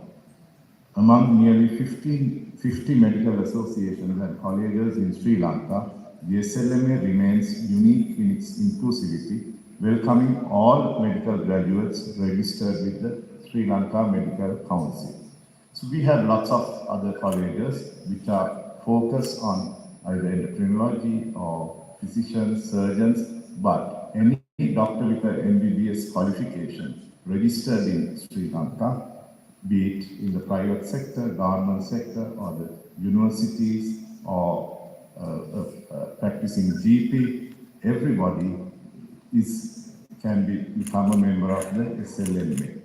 Among nearly 50 medical associations and colleges in Sri Lanka, the SLMA remains unique in its inclusivity, welcoming all medical graduates registered with the Sri Lanka Medical Council. So we have lots of other colleges which are focused on either endocrinology or physicians, surgeons, but any doctor with an MBBS qualification registered in Sri Lanka, be it in the private sector, government sector, or the universities, or practicing GP, everybody can become a member of the SLMA.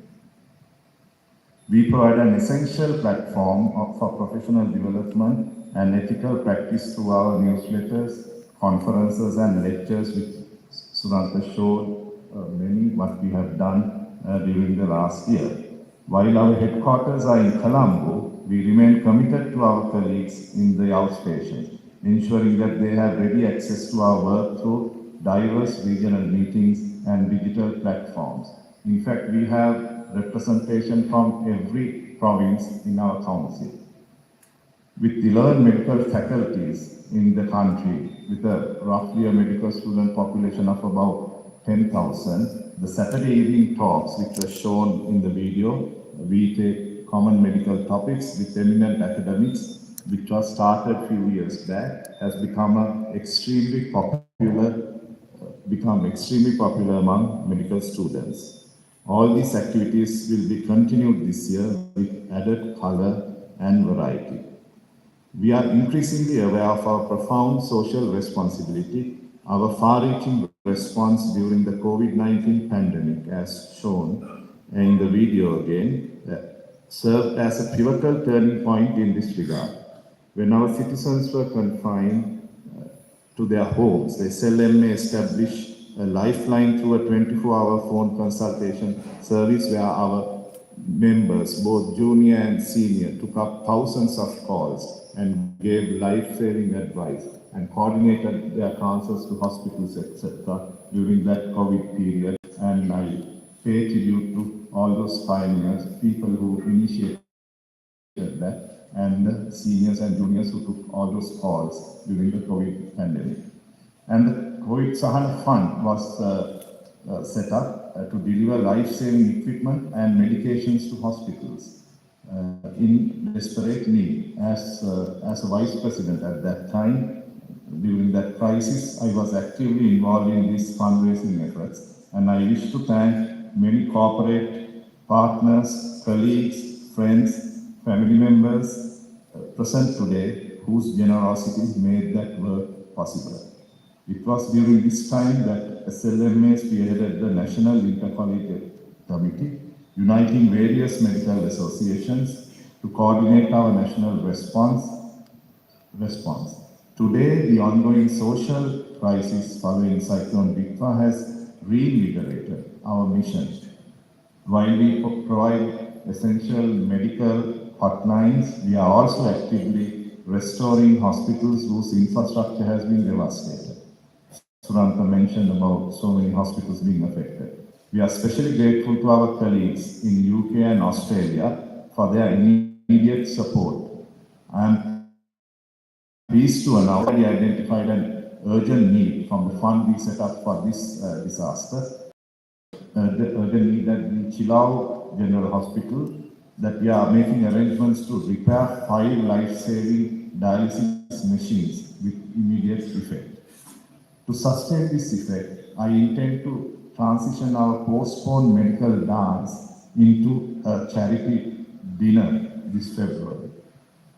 We provide an essential platform for professional development and ethical practice through our newsletters, conferences, and lectures, which Srilanka showed many what we have done during the last year. While our headquarters are in Colombo, we remain committed to our colleagues in the outstation, ensuring that they have ready access to our work through diverse regional meetings and digital platforms. In fact, we have representation from every province in our council. With 11 medical faculties in the country, with roughly a medical student population of about 10,000, the Saturday evening talks, which were shown in the video, we take common medical topics with eminent academics, which was started a few years back, has become extremely popular among medical students. All these activities will be continued this year with added color and variety. We are increasingly aware of our profound social responsibility. Our far-reaching response during the COVID-19 pandemic, as shown in the video again, served as a pivotal turning point in this regard. When our citizens were confined to their homes, the SLMA established a lifeline through a 24-hour phone consultation service where our members, both junior and senior, took up thousands of calls and gave life-saving advice and coordinated their transfers to hospitals, etc. during that COVID period. And I pay tribute to all those pioneers, people who initiated that, and the seniors and juniors who took all those calls during the COVID pandemic. And the COVID Sahana Fund was set up to deliver life-saving equipment and medications to hospitals in desperate need. As a vice president at that time, during that crisis, I was actively involved in these fundraising efforts, and I wish to thank many corporate partners, colleagues, friends, family members present today whose generosity made that work possible. It was during this time that SLMA spearheaded the National Intercollegiate Committee, uniting various medical associations to coordinate our national response. Today, the ongoing social crisis following Cyclone Bikwa has reinvigorated our mission. While we provide essential medical hotlines, we are also actively restoring hospitals whose infrastructure has been devastated. Srilanka mentioned about so many hospitals being affected. We are especially grateful to our colleagues in UK and Australia for their immediate support. I am pleased to announce that we identified an urgent need from the fund we set up for this disaster. The urgent need at the Chilau General Hospital, that we are making arrangements to repair 5 life-saving dialysis machines with immediate effect. To sustain this effect, I intend to transition our postponed medical dance into a charity dinner this February.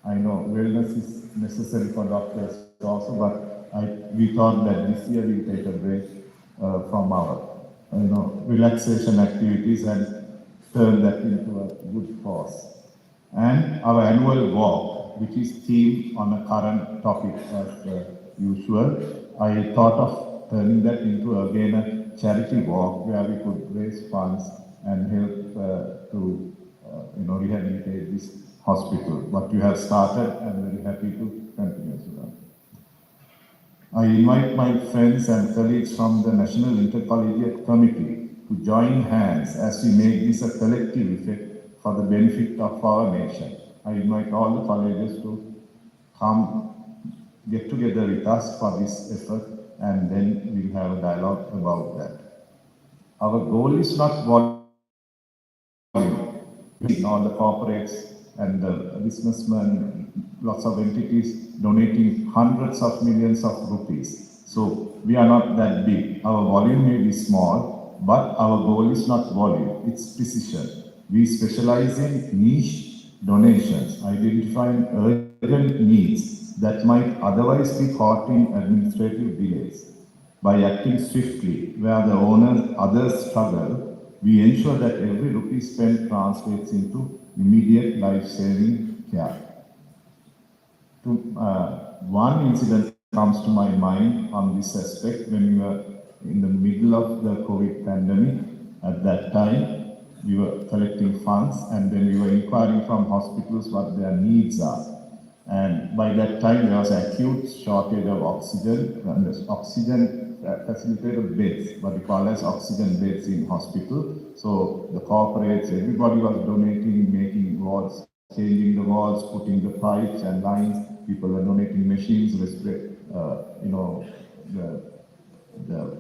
I know wellness is necessary for doctors also, but we thought that this year we'll take a break from our relaxation activities and turn that into a good cause. And our annual walk, which is themed on a current topic as usual, I thought of turning that into again a charity walk where we could raise funds and help to rehabilitate this hospital. What you have started, I'm very happy to continue to that. I invite my friends and colleagues from the National Intercollegiate Committee to join hands as we make this a collective effect for the benefit of our nation. I invite all the colleges to come get together with us for this effort, and then we'll have a dialogue about that. Our goal is not volume. All the corporates and the businessmen, lots of entities donating hundreds of millions of rupees. So we are not that big. Our volume may be small, but our goal is not volume, it's precision. We specialize in niche donations, identifying urgent needs that might otherwise be caught in administrative delays. By acting swiftly where the others struggle, we ensure that every rupee spent translates into immediate life-saving care. One incident comes to my mind on this aspect when we were in the middle of the COVID pandemic. At that time, we were collecting funds and then we were inquiring from hospitals what their needs are. And by that time, there was acute shortage of oxygen, and oxygen facilitated beds, what we call as oxygen beds in hospital. So the corporates, everybody was donating, making wards changing the walls, putting the pipes and lines. People were donating machines, the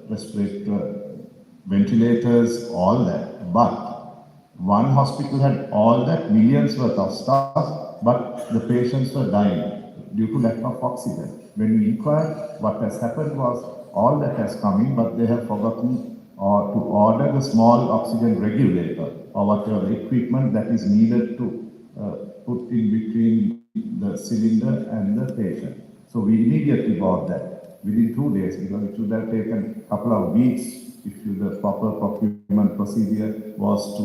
respirator, ventilators, all that. But one hospital had all that, millions worth of stuff, but the patients were dying due to lack of oxygen. When we inquired, what has happened was all that has come in, but they have forgotten to order the small oxygen regulator or whatever equipment that is needed to put in between the cylinder and the patient. So we immediately bought that within 2 days, because it should have taken a couple of weeks if the proper procurement procedure was to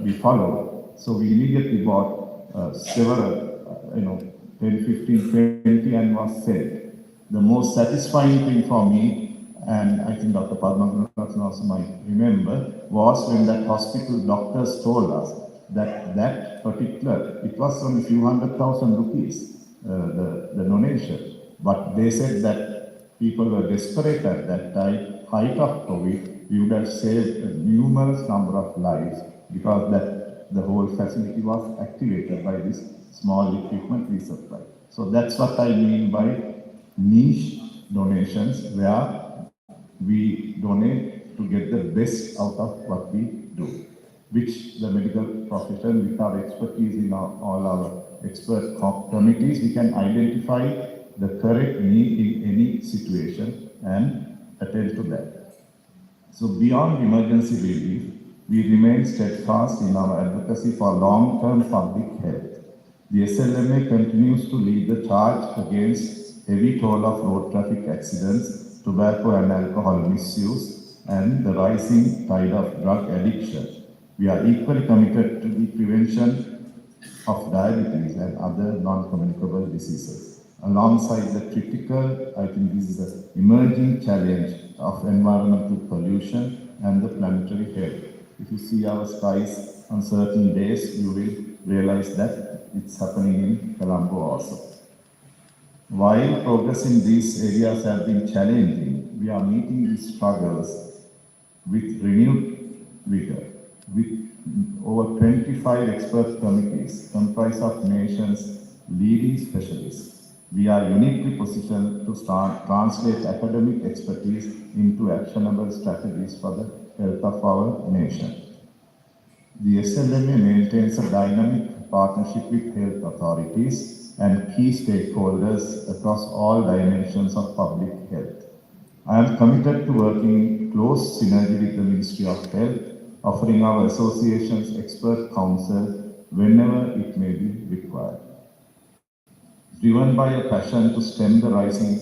be followed. So we immediately bought several, 10, 15, 20 and was sent. The most satisfying thing for me, and I think Dr. Padmanabhan also might remember, was when that hospital doctors told us that particular, it was only few 100,000 rupees, the donation. But they said that people were desperate at that time, height of COVID, we would have saved a numerous number of lives, because that the whole facility was activated by this small equipment we supply. So that's what I mean by niche donations, where we donate to get the best out of what we do, which the medical profession, with our expertise in all our expert committees, we can identify the correct need in any situation and attend to that. So beyond emergency relief, we remain steadfast in our advocacy for long-term public health. The SLMA continues to lead the charge against heavy toll of road traffic accidents, tobacco and alcohol misuse, and the rising tide of drug addiction. We are equally committed to the prevention of diabetes and other non-communicable diseases. Alongside the critical, I think this is an emerging challenge of environmental pollution and the planetary health. If you see our skies on certain days, you will realize that it's happening in Colombo also. While progress in these areas have been challenging, we are meeting these struggles with renewed vigor. With over 25 expert committees comprised of nation's leading specialists, we are uniquely positioned to translate academic expertise into actionable strategies for the health of our nation. The SLMA maintains a dynamic partnership with health authorities and key stakeholders across all dimensions of public health. I am committed to working in close synergy with the Ministry of Health, offering our association's expert counsel whenever it may be required. Driven by a passion to stem the rising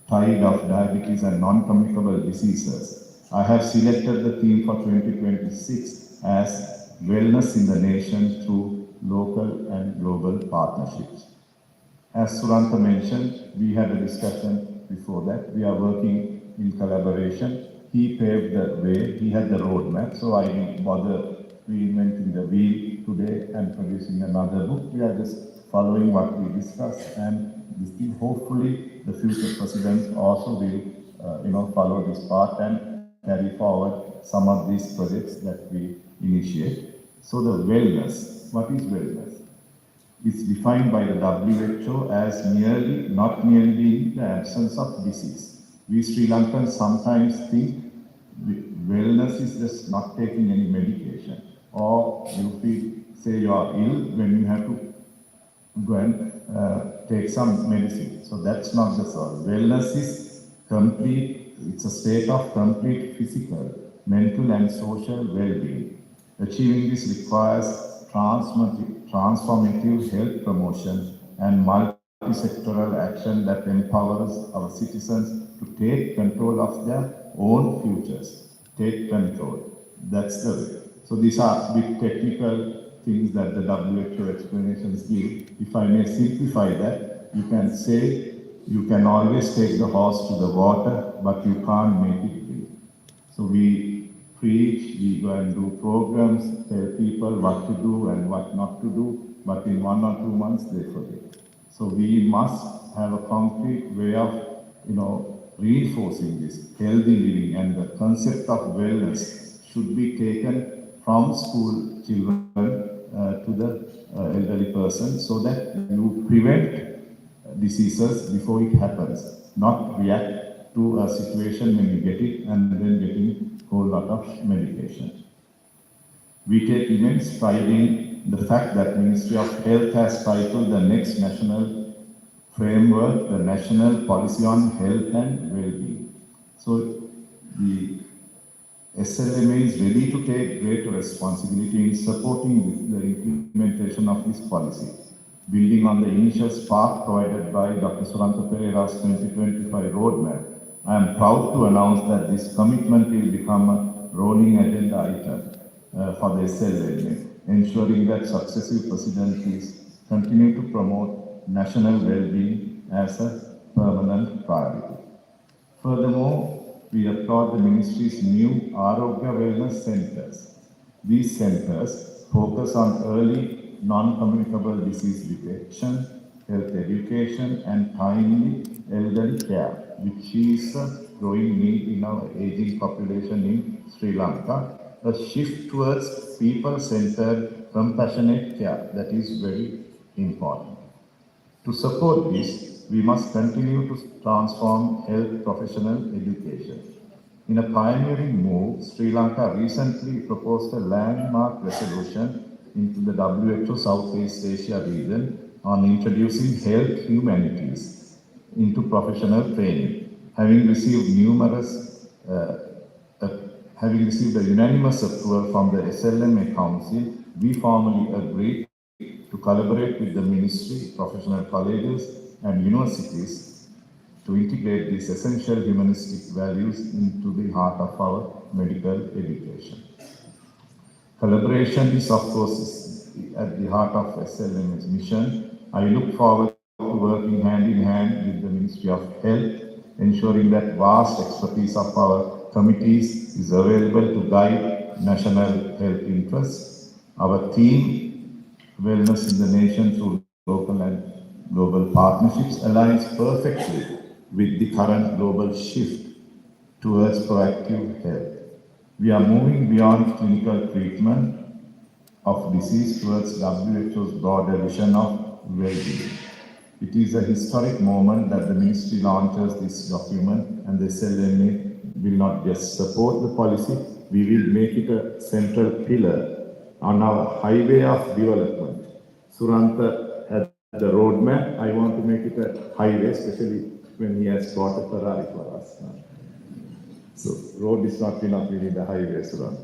tide of diabetes and non-communicable diseases, I have selected the theme for 2026 as Wellness in the Nation through Local and Global Partnerships. As Srilanka mentioned, we had a discussion before that. We are working in collaboration. He paved the way, he had the roadmap, so I didn't bother reinventing the wheel today and producing another book. We are just following what we discussed, and hopefully the future presidents also will follow this path and carry forward some of these projects that we initiate. So the wellness, what is wellness? It's defined by the WHO as not merely being the absence of disease. We Sri Lankans sometimes think wellness is just not taking any medication, or you say you are ill when you have to go and take some medicine. So that's not the sort. Wellness is complete, it's a state of complete physical, mental and social well-being. Achieving this requires transformative health promotion and multi-sectoral action that empowers our citizens to take control of their own futures. Take control. That's the way. So these are big technical things that the WHO explanations give. If I may simplify that, you can say you can always take the horse to the water, but you can't make it drink. So we preach, we go and do programs, tell people what to do and what not to do, but in 1 or 2 months they forget. So we must have a concrete way of, reinforcing this healthy living, and the concept of wellness should be taken from school children to to the elderly person so that you prevent diseases before it happens, not react to a situation when you get it and then getting a whole lot of medication. We take immense pride in the fact that Ministry of Health has titled the next national framework, the National Policy on Health and Well-being. So the SLMA is ready to take greater responsibility in supporting the implementation of this policy, building on the initial spark provided by Dr. Srilanka Pereira's 2025 roadmap. I am proud to announce that this commitment will become a rolling agenda item for the SLMA, ensuring that successive presidencies continue to promote national well-being as a permanent priority. Furthermore, we applaud the Ministry's new Arogya Wellness Centers. These centers focus on early non-communicable disease detection, health education, and timely elderly care, which is a growing need in our aging population in Sri Lanka. A shift towards people-centered, compassionate care that is very important. To support this, we must continue to transform health professional education. In a pioneering move, Sri Lanka recently proposed a landmark resolution into the WHO Southeast Asia region on introducing health humanities into professional training. Having received a unanimous approval from the SLMA Council, we formally agreed to collaborate with the Ministry, professional colleges, and universities to integrate these essential humanistic values into the heart of our medical education. Collaboration is, of course, at the heart of SLM's mission. I look forward to working hand in hand with the Ministry of Health, ensuring that vast expertise of our committees is available to guide national health interests. Our theme, Wellness in the Nation through Local and Global Partnerships, aligns perfectly with the current global shift towards proactive health. We are moving beyond clinical treatment of disease towards WHO's broader vision of well-being. It is a historic moment that the Ministry launches this document, and the SLMA will not just support the policy, we will make it a central pillar on our highway of development. Suranta had the roadmap. I want to make it a highway, especially when he has brought a Ferrari for us. So road is not enough, we need a highway, Suranta.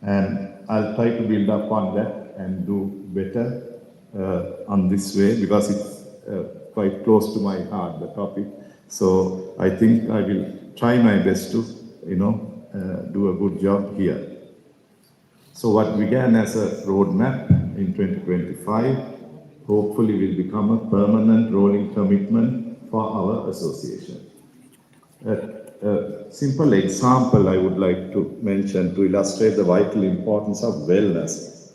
And I'll try to build up on that and do better on this way, because it's quite close to my heart, the topic. So I think I will try my best to, do a good job here. So what began as a roadmap in 2025, hopefully will become a permanent rolling commitment for our association. A simple example I would like to mention to illustrate the vital importance of wellness.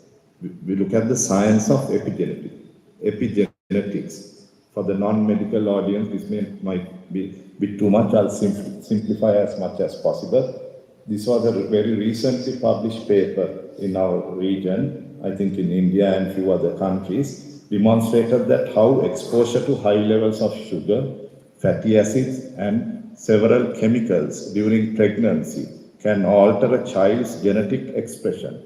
We look at the science of epigenetics. For the non-medical audience, this might be a bit too much. I'll simplify as much as possible. This was a very recently published paper in our region, I think in India and few other countries, demonstrated that how exposure to high levels of sugar, fatty acids, and several chemicals during pregnancy can alter a child's genetic expression,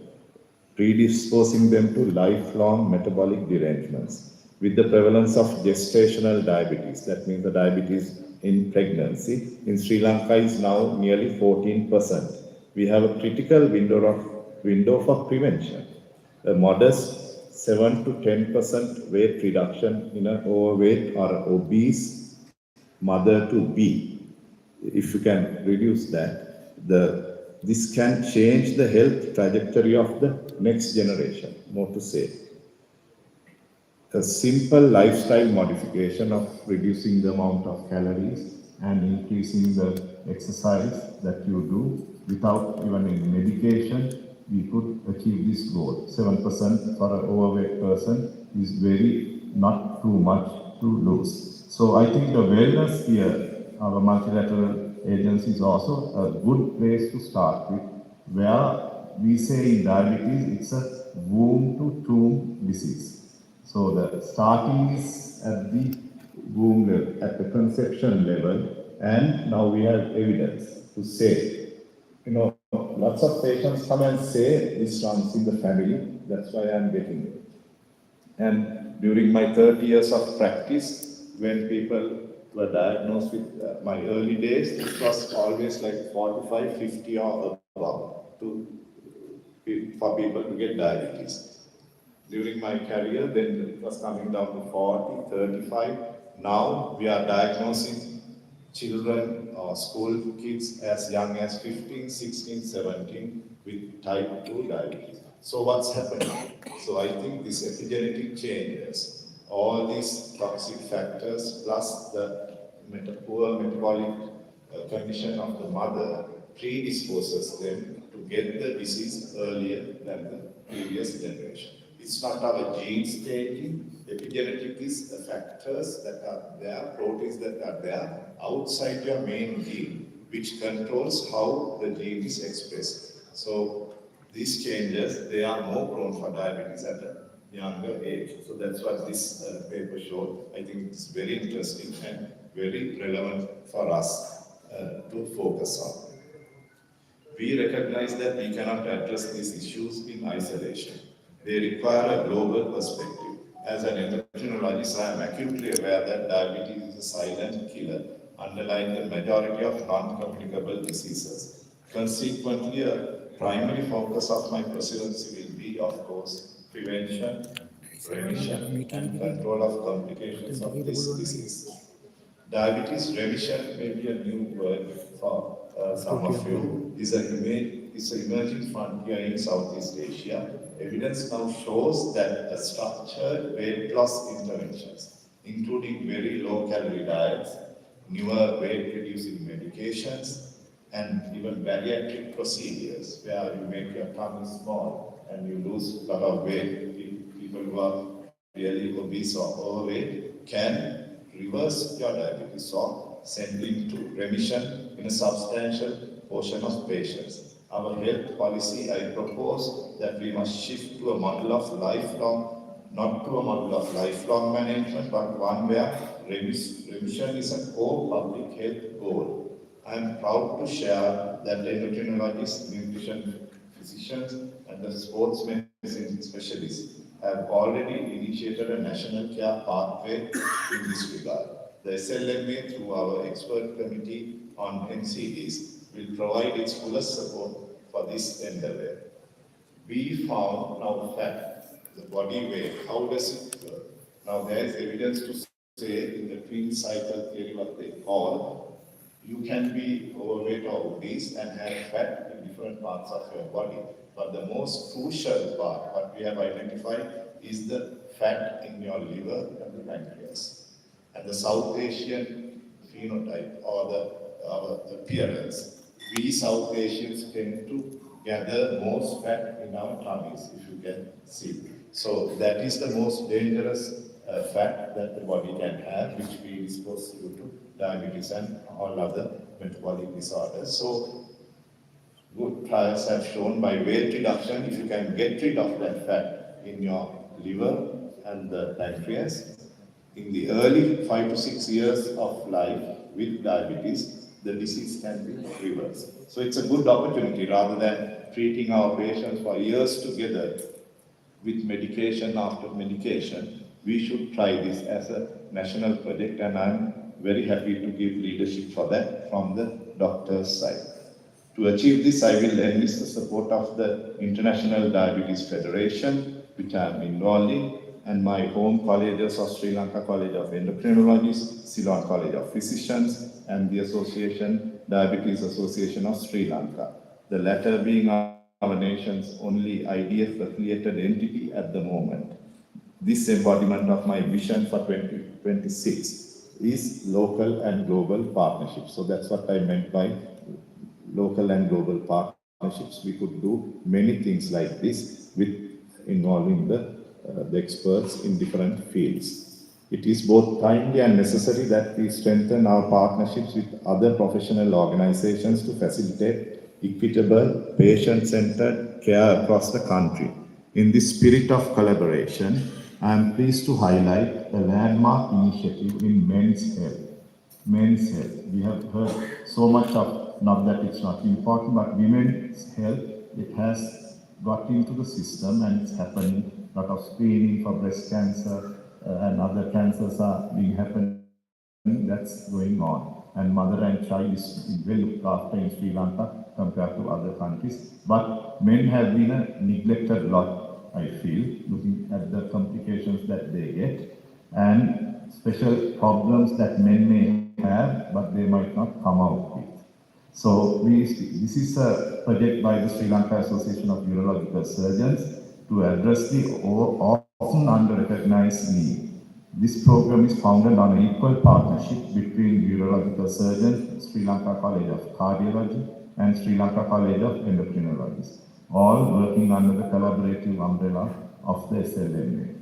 predisposing them to lifelong metabolic derangements. With the prevalence of gestational diabetes, that means the diabetes in pregnancy, in Sri Lanka is now nearly 14%. We have a critical window for prevention. A modest 7 to 10% weight reduction in an overweight or obese mother to be. If you can reduce that, this can change the health trajectory of the next generation, more to say. A simple lifestyle modification of reducing the amount of calories and increasing the exercise that you do without even any medication, we could achieve this goal. 7% for an overweight person is very not too much to lose. So I think the wellness here, our multilateral agency, is also a good place to start with, where we say in diabetes, it's a womb to tomb disease. So the starting is at the womb level, at the conception level, and now we have evidence to say, lots of patients come and say this runs in the family, that's why I'm getting it. And during my 30 years of practice, when people were diagnosed with my early days, it was always like 45, 50 or above for people to get diabetes. During my career, then it was coming down to 40, 35. Now we are diagnosing children or school kids as young as 15, 16, 17 with type 2 diabetes. So what's happening? So I think these epigenetic changes, all these toxic factors plus the poor metabolic condition of the mother predisposes them to get the disease earlier than the previous generation. It's not our genes taking, epigenetic is the factors that are there, proteins that are there outside your main gene, which controls how the gene is expressed. So these changes, they are more prone for diabetes at a younger age. So that's what this paper showed. I think it's very interesting and very relevant for us to focus on. We recognize that we cannot address these issues in isolation. They require a global perspective. As an endocrinologist, I am acutely aware that diabetes is a silent killer underlying the majority of non-communicable diseases. Consequently, a primary focus of my presidency will be, of course, prevention, remission, and control of complications of this disease. Diabetes remission may be a new word for some of you. It's an emerging frontier in Southeast Asia. Evidence now shows that structured weight loss interventions, including very low-calorie diets, newer weight-reducing medications, and even bariatric procedures where you make your tummy small and you lose a lot of weight. People who are really obese or overweight can reverse your diabetes or send into remission in a substantial portion of patients. Our health policy, I propose that we must shift to a model of lifelong, not to a model of lifelong management, but one where remission is a core public health goal. I am proud to share that endocrinologists, nutrition physicians, and the sports medicine specialists have already initiated a national care pathway in this regard. The SLMA, through our expert committee on NCDs, will provide its fullest support for this endeavor. We found now that the body weight, how does it work? Now there is evidence to say in the twin cycle theory, what they call, you can be overweight or obese and have fat in different parts of your body. But the most crucial part, what we have identified, is the fat in your liver and the pancreas. And the South Asian phenotype or our appearance, we South Asians tend to gather most fat in our tummies, if you can see. So that is the most dangerous fat that the body can have, which predisposes you to diabetes and all other metabolic disorders. So good trials have shown by weight reduction, if you can get rid of that fat in your liver and the pancreas, in the early 5 to 6 years of life with diabetes, the disease can be reversed. So it's a good opportunity rather than treating our patients for years together with medication after medication. We should try this as a national project, and I'm very happy to give leadership for that from the doctor's side. To achieve this, I will enlist the support of the International Diabetes Federation, which I am involved in, and my home colleges of Sri Lanka College of Endocrinologists, Ceylon College of Physicians, and the Diabetes Association of Sri Lanka. The latter being our nation's only IDF-affiliated entity at the moment. This embodiment of my vision for 2026 is local and global partnerships. So that's what I meant by local and global partnerships. We could do many things like this with involving the experts in different fields. It is both timely and necessary that we strengthen our partnerships with other professional organizations to facilitate equitable, patient-centered care across the country. In this spirit of collaboration, I am pleased to highlight a landmark initiative in men's health. Men's health. We have heard so much of, not that it's not important, but women's health, it has got into the system and it's happening. A lot of screening for breast cancer and other cancers are being happening. That's going on. And mother and child is well looked after in Sri Lanka compared to other countries. But men have been a neglected lot, I feel, looking at the complications that they get and special problems that men may have, but they might not come out with. So this is a project by the Sri Lanka Association of Urological Surgeons to address the often under-recognized need. This program is founded on an equal partnership between urological surgeons, Sri Lanka College of Cardiology and Sri Lanka College of Endocrinologists, all working under the collaborative umbrella of the SLMA.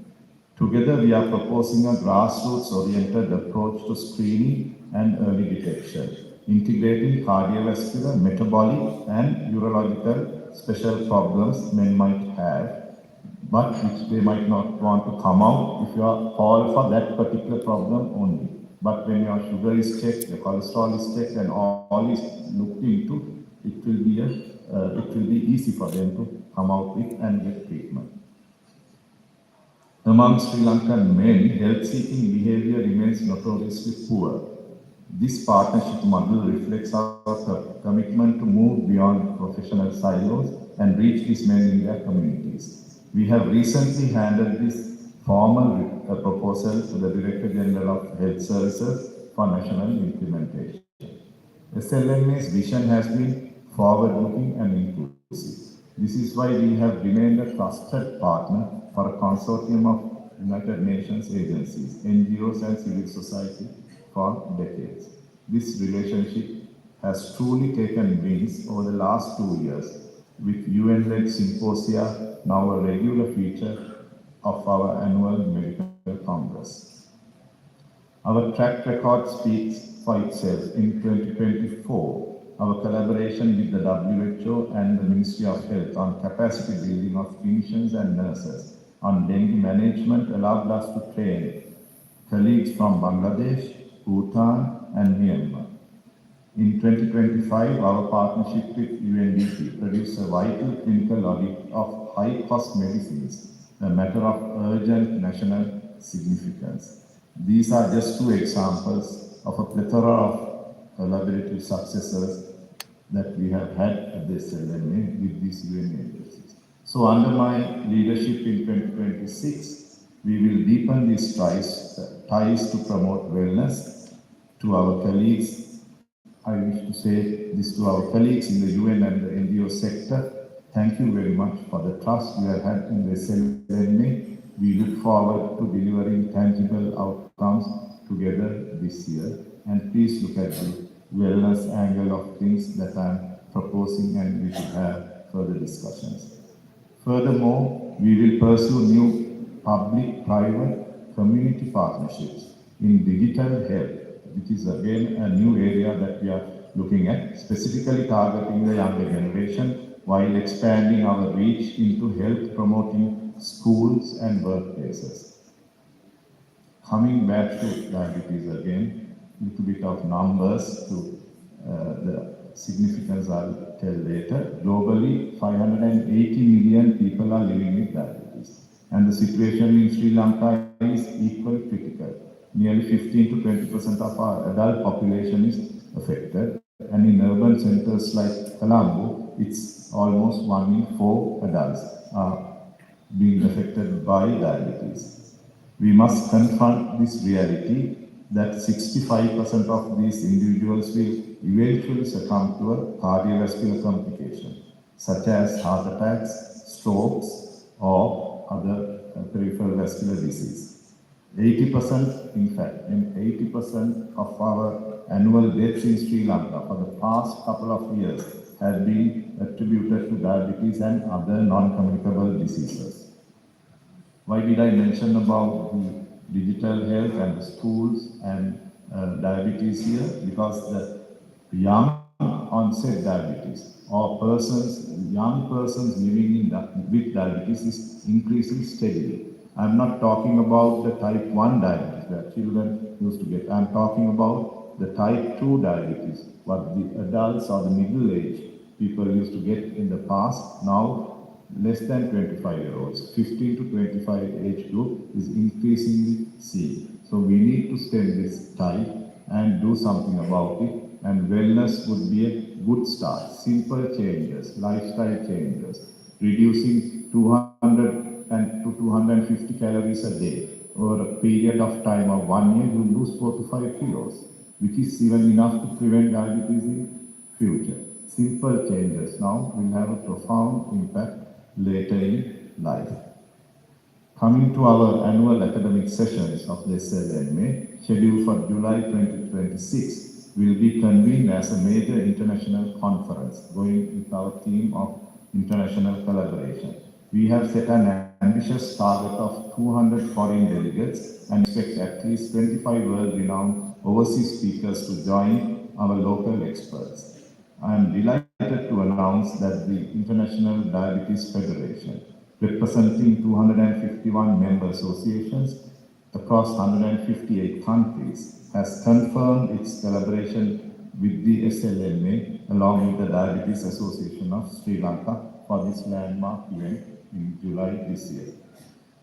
Together, we are proposing a grassroots-oriented approach to screening and early detection, integrating cardiovascular, metabolic, and urological special problems men might have, but which they might not want to come out if you are all for that particular problem only. But when your sugar is checked, your cholesterol is checked, and all is looked into, it will be easy for them to come out with and get treatment. Among Sri Lankan men, health-seeking behavior remains notoriously poor. This partnership model reflects our commitment to move beyond professional silos and reach these men in their communities. We have recently handed this formal proposal to the Director General of Health Services for national implementation. SLMA's vision has been forward-looking and inclusive. This is why we have remained a trusted partner for a consortium of United Nations agencies, NGOs and civil society for decades. This relationship has truly taken wings over the last 2 years, with UN-led symposia now a regular feature of our annual medical congress. Our track record speaks for itself. In 2024, our collaboration with the WHO and the Ministry of Health on capacity building of clinicians and nurses on dengue management allowed us to train colleagues from Bangladesh, Bhutan, and Myanmar. In 2025, our partnership with UNDP produced a vital clinical audit of high-cost medicines, a matter of urgent national significance. These are just 2 examples of a plethora of collaborative successes that we have had at the SLMA with these UN agencies. So under my leadership in 2026, we will deepen these ties to promote wellness to our colleagues. I wish to say this to our colleagues in the UN and the NGO sector. Thank you very much for the trust you have had in the SLMA. We look forward to delivering tangible outcomes together this year. And please look at the wellness angle of things that I am proposing, and we should have further discussions. Furthermore, we will pursue new public-private community partnerships in digital health, which is again a new area that we are looking at, specifically targeting the younger generation while expanding our reach into health promoting schools and workplaces. Coming back to diabetes again, a little bit of numbers to the significance I'll tell later. Globally, 580 million people are living with diabetes, and the situation in Sri Lanka is equally critical. Nearly 15 to 20% of our adult population is affected, and in urban centers like Colombo, it's almost 1 in 4 adults are being affected by diabetes. We must confront this reality that 65% of these individuals will eventually succumb to a cardiovascular complication, such as heart attacks, strokes, or other peripheral vascular disease. 80%, in fact, 80% of our annual deaths in Sri Lanka for the past couple of years have been attributed to diabetes and other non-communicable diseases. Why did I mention about the digital health and the schools and diabetes here? Because the young onset diabetes or young persons living with diabetes is increasing steadily. I'm not talking about the type 1 diabetes that children used to get. I'm talking about the type 2 diabetes, what the adults or the middle-aged people used to get in the past. Now, less than 25-year-olds, 15 to 25 age group is increasingly seen. So we need to stem this tide and do something about it. And wellness would be a good start. Simple changes, lifestyle changes, reducing 200 to 250 calories a day. Over a period of time of 1 year, you lose 4 to 5 kilos, which is even enough to prevent diabetes in future. Simple changes now will have a profound impact later in life. Coming to our annual academic sessions of the SLMA, scheduled for July 2026, will be convened as a major international conference, going with our theme of international collaboration. We have set an ambitious target of 200 foreign delegates and expect at least 25 world-renowned overseas speakers to join our local experts. I am delighted to announce that the International Diabetes Federation, representing 251 member associations across 158 countries, has confirmed its collaboration with the SLMA along with the Diabetes Association of Sri Lanka for this landmark event in July this year.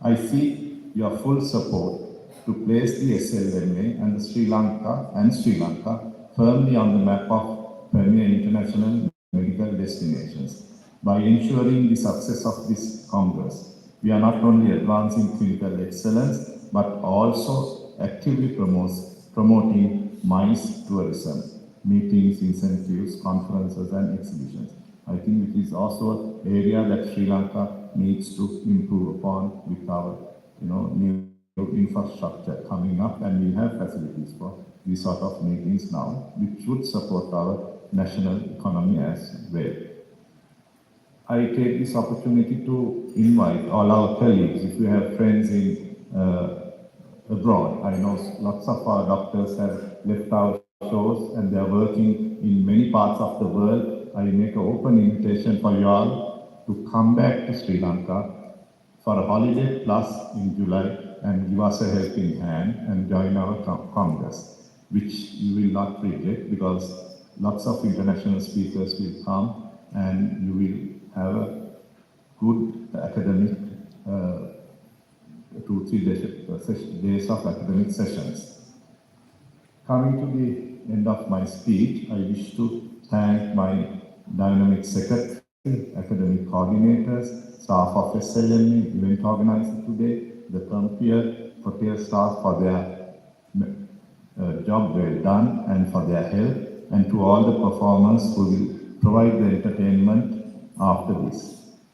I seek your full support to place the SLMA and Sri Lanka firmly on the map of premier international medical destinations. By ensuring the success of this Congress, we are not only advancing clinical excellence, but also actively promoting MICE tourism, meetings, incentives, conferences, and exhibitions. I think it is also an area that Sri Lanka needs to improve upon with our new infrastructure coming up, and we have facilities for these sort of meetings now, which would support our national economy as well. I take this opportunity to invite all our colleagues, if you have friends in abroad. I know lots of our doctors have left our shows and they are working in many parts of the world. I make an open invitation for you all to come back to Sri Lanka for a holiday plus in July and give us a helping hand and join our Congress, which you will not regret because lots of international speakers will come and you will have a good academic 2-3 days of academic sessions. Coming to the end of my speech, I wish to thank my dynamic secretary, academic coordinators, staff of SLMA, event organizer today, the Compier hotel staff for their job well done and for their help, and to all the performers who will provide the entertainment after this.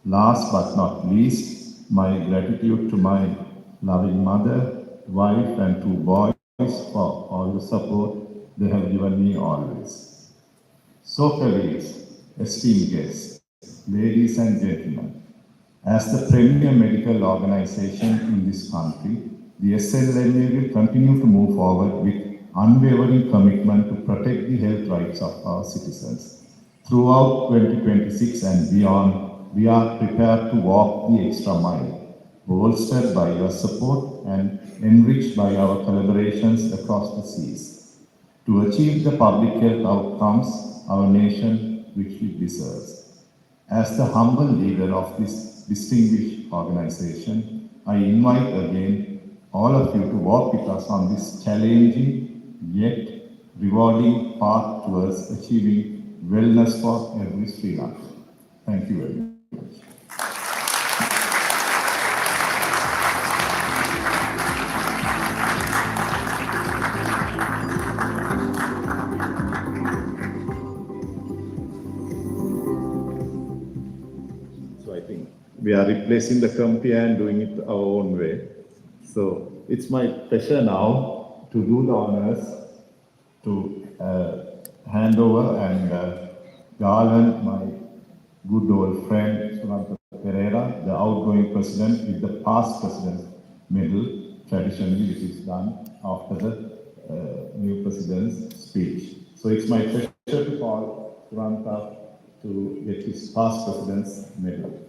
Last but not least, my gratitude to my loving mother, wife, and 2 boys for all the support they have given me always. So, colleagues, esteemed guests, ladies and gentlemen, as the premier medical organization in this country, the SLMA will continue to move forward with unwavering commitment to protect the health rights of our citizens. Throughout 2026 and beyond, we are prepared to walk the extra mile, bolstered by your support and enriched by our collaborations across the seas, to achieve the public health outcomes our nation richly deserves. As the humble leader of this distinguished organization, I invite again all of you to walk with us on this challenging yet rewarding path towards achieving wellness for every Sri Lankan. Thank you very much. So I think we are replacing the computer and doing it our own way. So it's my pleasure now to do the honors to hand over and garland my good old friend Srilanka Pereira, the outgoing president, with the past president medal, traditionally which is done after the new president's speech. So it's my pleasure to call Lanka to get his past president's medal.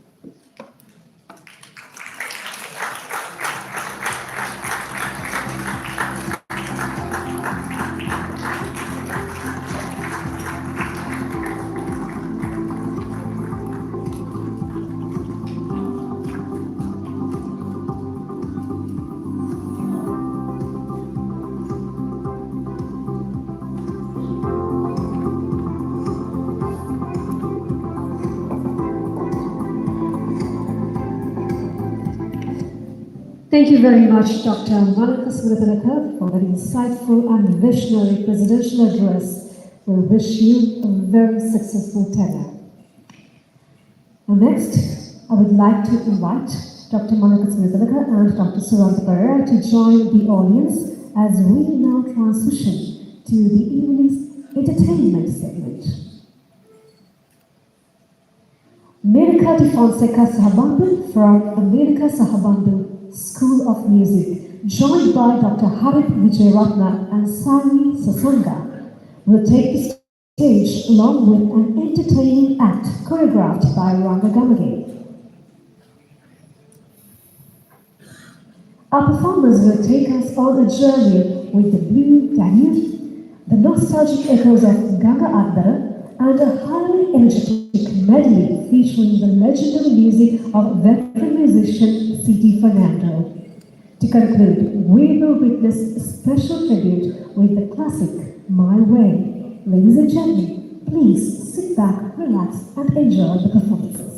Thank you very much, Dr. Lanka, for that insightful and visionary presidential address. We wish you a very successful tenure. And next, I would like to invite Dr. Lanka and Dr. Suranta Pereira to join the audience as we now transition to the evening's entertainment segment. America de Fonseca Sahabandu from America Sahabandu School of Music, joined by Dr. Harip Vijayratna and Sari Sasanga, will take the stage along with an entertaining act choreographed by Ranga Gamage. Our performers will take us on a journey with the Blue Danube, the nostalgic echoes of Ganga Adara, and a highly energetic medley featuring the legendary music of veteran musician C.T. Fernando. To conclude, we will witness a special tribute with the classic My Way. Ladies and gentlemen, please sit back, relax, and enjoy the performances.